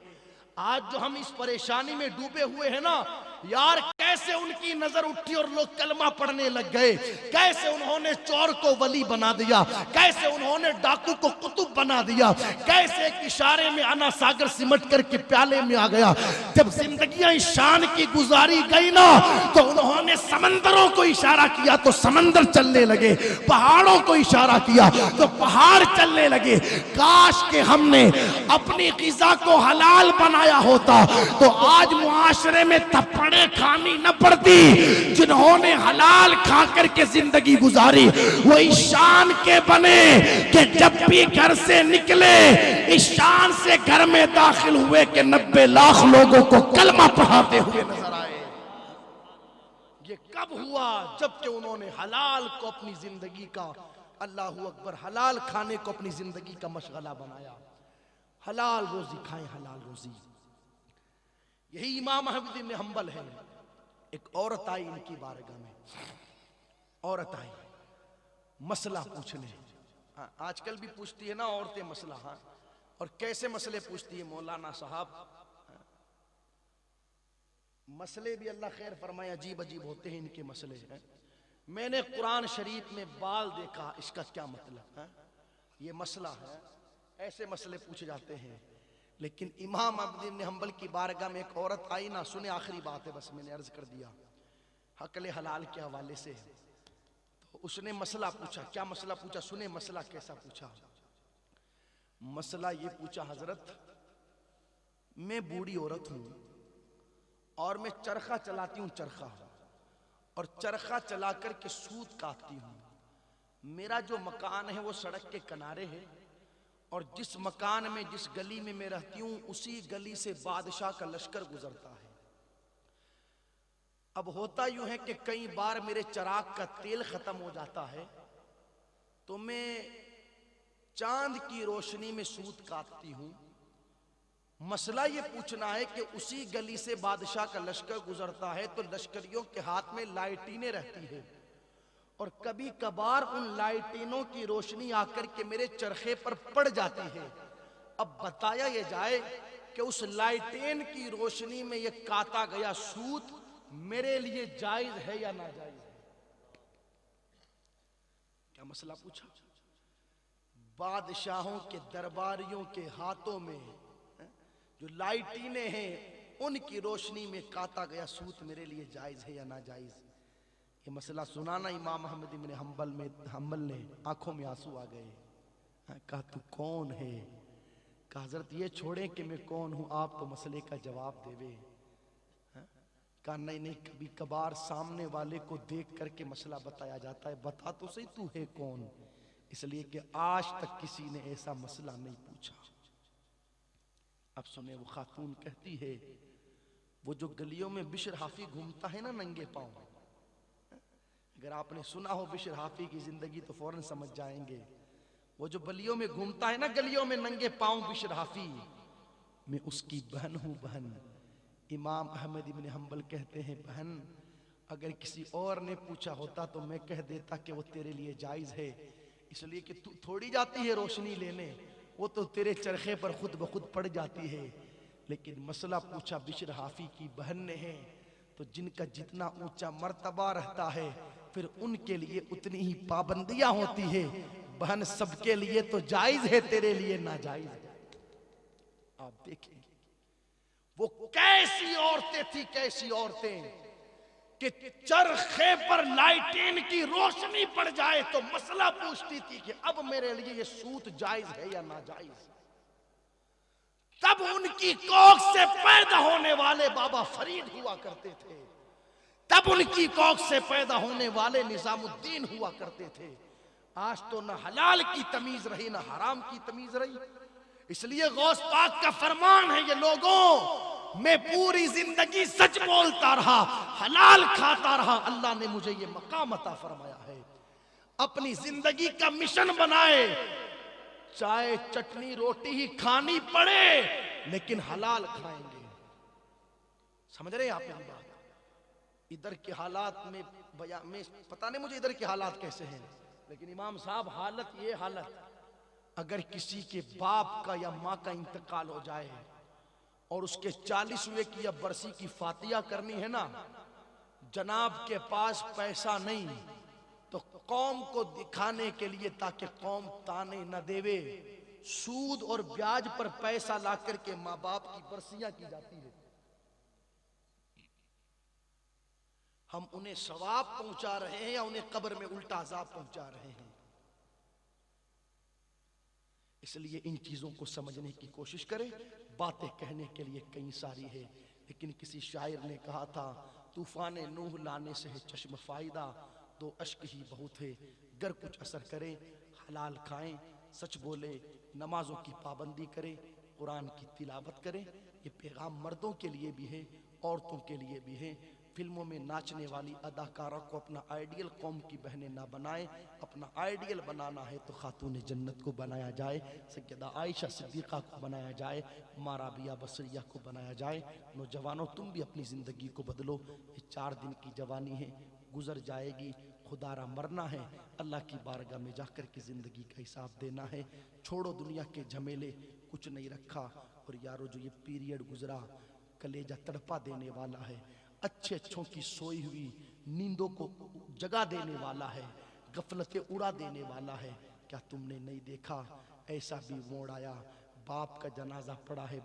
आज जो हम इस परेशानी में डूबे हुए हैं ना यार, कैसे उनकी नजर उठी और लोग कलमा पढ़ने लग गए, कैसे उन्होंने चोर को वली बना दिया, कैसे उन्होंने डाकू को कुतुब बना दिया, कैसे एक इशारे में आना सागर सिमट करके प्याले में आ गया। जब जिंदगियां शान की गुजारी गई ना, तो उन्होंने समंदरों को इशारा किया तो समंदर चलने लगे, पहाड़ों को इशारा किया तो पहाड़ चलने लगे। काश के हमने अपनी गिज़ा को हलाल बनाया होता तो आज मुआशरे में थप्पड़े खानी न पड़ती। जिन्होंने हलाल खा करके जिंदगी गुजारी वो इस शान के बने कि जब भी घर से निकले इस शान से घर में दाखिल हुए कि 90 लाख लोगों को कलमा पढ़ाते हुए नजर आए। ये कब हुआ? जबकि उन्होंने हलाल को अपनी जिंदगी का, अल्लाहू अकबर, हलाल खाने को अपनी जिंदगी का मशगला बनाया। हलाल रोजी खाएं, हलाल रोजी। यही इमाम अहमद इब्न हंबल है। एक औरत आई इनकी बारगाह में, औरत आई मसला पूछने। आजकल भी पूछती है ना औरतें मसला। हाँ, और कैसे मसले पूछती है मौलाना साहब। मसले भी अल्लाह खैर फरमाए अजीब अजीब होते हैं इनके मसले हैं। मैंने कुरान शरीफ में बाल देखा, इसका क्या मतलब है? ये मसला है, ऐसे मसले पूछे जाते हैं। लेकिन इमाम अहमद इब्न हंबल की बारगाह में एक औरत आई ना, सुने आखिरी बात है, बस मैंने अर्ज कर दिया हकले हलाल के हवाले से। तो उसने मसला पूछा। क्या मसला पूछा? सुने मसला कैसा पूछा। मसला ये पूछा, हजरत मैं बूढ़ी औरत हूं और मैं चरखा चलाती हूं, चरखा, और चरखा चला करके सूत काटती हूं। मेरा जो मकान है वो सड़क के किनारे है और जिस मकान में, जिस गली में मैं रहती हूं उसी गली से बादशाह का लश्कर गुजरता है। अब होता यूं है कि कई बार मेरे चिराग का तेल खत्म हो जाता है तो मैं चांद की रोशनी में सूत काटती हूं। मसला ये पूछना है कि उसी गली से बादशाह का लश्कर गुजरता है तो लश्करियों के हाथ में लाइटिनें रहती है और कभी कभार उन लाइटिनों की रोशनी आकर के मेरे चरखे पर पड़ जाती है। अब बताया ये जाए कि उस लाइटेन की रोशनी में ये काटा गया सूत मेरे लिए जायज है या नाजायज है? क्या मसला पूछा? बादशाहों के दरबारियों के हाथों में जो लाइटिनें हैं उनकी रोशनी में काटा गया सूत मेरे लिए जायज है या नाजायज? ये मसला सुनाना इमाम अहमद इब्न हंबल ने आंखों में आंसू आ गए। कहा तू कौन है? कहा हजरत ये छोड़े कि मैं कौन हूं, आप तो मसले का जवाब देवे। कहा नहीं नहीं, कभी कभार सामने वाले को देख करके मसला बताया जाता है, बता तो सही तू है कौन। इसलिए कि आज तक किसी ने ऐसा मसला नहीं पूछा। अब सुने, वो खातून कहती है, वो जो गलियों में बिशर हाफी घूमता है ना नंगे पांव, अगर आपने सुना हो बिशर हाफी की जिंदगी तो फौरन समझ जाएंगे। वो जो गलियों में घूमता है ना, गलियों में नंगे पांव बिशर हाफी, मैं उसकी बहन हूं बहन। इमाम अहमद इब्न हंबल कहते हैं, बहन अगर किसी और ने पूछा होता तो मैं कह देता कि वो तेरे लिए जायज है, इसलिए कि तू थोड़ी जाती है रोशनी लेने, वो तो तेरे चरखे पर खुद ब खुद पड़ जाती है। लेकिन मसला पूछा बिशर हाफी की बहन ने है, तो जिनका जितना ऊंचा मर्तबा रहता है फिर उनके लिए उतनी ही पाबंदियां होती है। बहन सबके लिए तो जायज है, तेरे लिए नाजायज है। आप देखें वो कैसी औरतें थी, कैसी औरतें कि चरखे पर लाइटिन की रोशनी पड़ जाए तो मसला पूछती थी कि अब मेरे लिए ये सूत जायज है या नाजायज। तब उनकी कोख से पैदा होने वाले बाबा फरीद हुआ करते थे, तब उनकी कोख से पैदा होने वाले निजामुद्दीन हुआ करते थे। आज तो न हलाल की तमीज रही न हराम की तमीज रही। इसलिए गौस पाक का फरमान है, ये लोगों मैं पूरी जिंदगी सच बोलता रहा, हलाल खाता रहा, अल्लाह ने मुझे ये मकाम अता फरमाया है। अपनी जिंदगी का मिशन बनाए, चाहे चटनी रोटी ही खानी पड़े लेकिन हलाल खाएंगे। समझ रहे हैं आप मेरी बात? इधर के हालात में पता नहीं मुझे इधर के हालात कैसे हैं, लेकिन इमाम साहब हालत ये हालत, अगर किसी के बाप का या माँ का इंतकाल हो जाए और उसके 40वें की या बरसी की फातिया करनी है ना, जनाब के पास पैसा नहीं, तो कौम को दिखाने के लिए ताकि कौम ताने न देवे, सूद और ब्याज पर पैसा ला करके माँ बाप की बरसियां की जाती है। हम उन्हें सवाब पहुंचा रहे हैं या उन्हें कब्र में उल्टा अजाब पहुंचा रहे हैं। इसलिए इन चीजों को समझने की कोशिश करें। बातें कहने के लिए कई सारी है, लेकिन किसी शायर ने कहा था, तूफान नूह लाने से है चश्म फायदा, दो अश्क ही बहुत है, गर कुछ असर करें, हलाल खाएं, सच बोले, नमाजों की पाबंदी करें, कुरान की तिलावत करें। ये पैगाम मर्दों के लिए भी है, औरतों के लिए भी है। फिल्मों में नाचने वाली अदाकारा को अपना आइडियल कौम की बहनें ना बनाएं। अपना आइडियल बनाना है तो खातून जन्नत को बनाया जाए, सैयदा आयशा सिद्दीक़ा को बनाया जाए, माँ राबिया बसरिया को बनाया जाए। नौजवानों, तुम भी अपनी ज़िंदगी को बदलो। ये 4 दिन की जवानी है, गुजर जाएगी, खुदारा मरना है, अल्लाह की बारगाह में जाकर के ज़िंदगी का हिसाब देना है। छोड़ो दुनिया के झमेले, कुछ नहीं रखा। और यारो, जो ये पीरियड गुजरा कलेजा तड़पा देने वाला है, अच्छे अच्छों की सोई हुई नींदों को जगा देने वाला है, गफलतें उड़ा देने वाला है। क्या तुमने नहीं देखा ऐसा भी मोड़ आया, बाप का जनाजा पड़ा है,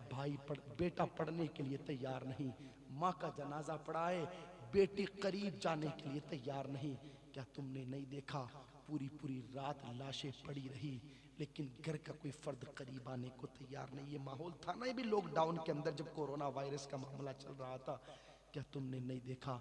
बेटा पढ़ने के लिए तैयार नहीं, माँ का जनाजा पड़ा है, बेटी करीब जाने के लिए तैयार नहीं। क्या तुमने नहीं देखा पूरी पूरी रात लाशें पड़ी रही, लेकिन घर का कोई फर्द करीब आने को तैयार नहीं। ये माहौल था ना, ये भी लॉकडाउन के अंदर जब कोरोना वायरस का मामला चल रहा था। क्या तुमने नहीं देखा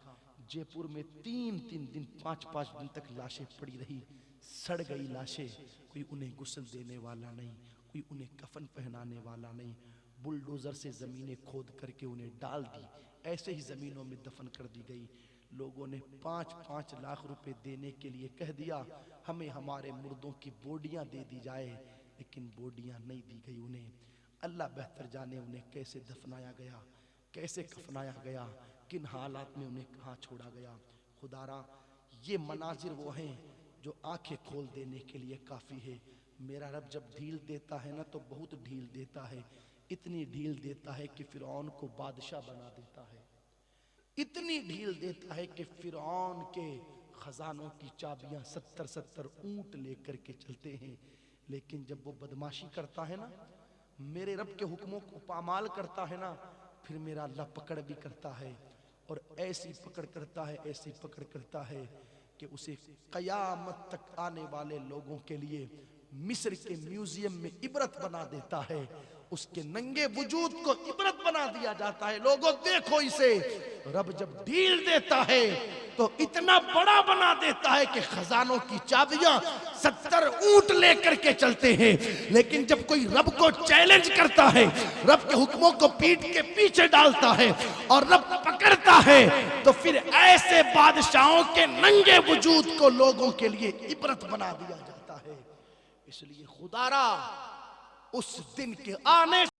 जयपुर में 3-3 दिन 5-5 दिन तक लाशें पड़ी रही, सड़ गई लाशें, कोई उन्हें गुस्ल देने वाला नहीं, कोई उन्हें कफन पहनाने वाला नहीं। बुलडोजर से जमीनें खोद करके उन्हें डाल दी, ऐसे ही जमीनों में दफन कर दी गई। लोगों ने 5-5 लाख रुपए देने के लिए कह दिया, हमें हमारे मुर्दों की बोडियां दे दी जाए, लेकिन बोडियां नहीं दी गई उन्हें। अल्लाह बेहतर जाने उन्हें कैसे दफनाया गया, कैसे कफनाया गया, किन हालात में उन्हें कहाँ छोड़ा गया। खुदारा, ये मनाजिर वो हैं जो आंखें खोल देने के लिए काफ़ी है। मेरा रब जब ढील देता है ना तो बहुत ढील देता है, इतनी ढील देता है कि फिरौन को बादशाह बना देता है, इतनी ढील देता है कि फिरौन के खजानों की चाबियां 70-70 ऊंट लेकर के चलते हैं। लेकिन जब वो बदमाशी करता है ना, मेरे रब के हुक्मों को पामाल करता है ना, फिर मेरा अल्लाह पकड़ भी करता है, और ऐसी पकड़ करता है, ऐसी पकड़ करता है कि उसे कयामत तक आने वाले लोगों के लिए मिस्र के म्यूजियम में इबरत बना देता है, उसके नंगे वजूद को इबरत बना दिया जाता है। लोगों देखो इसे। रब जब ढील देता है तो इतना बड़ा बना देता है कि खजानों की चाबियां 70 ऊंट लेकर के चलते हैं। लेकिन जब कोई रब को चैलेंज करता है, रब के हुक्मों को पीठ के पीछे डालता है और रब पकड़ता है, तो फिर ऐसे बादशाहों के नंगे वजूद को लोगों के लिए इबरत बना दिया जाता है। इसलिए खुदारा उस दिन के आने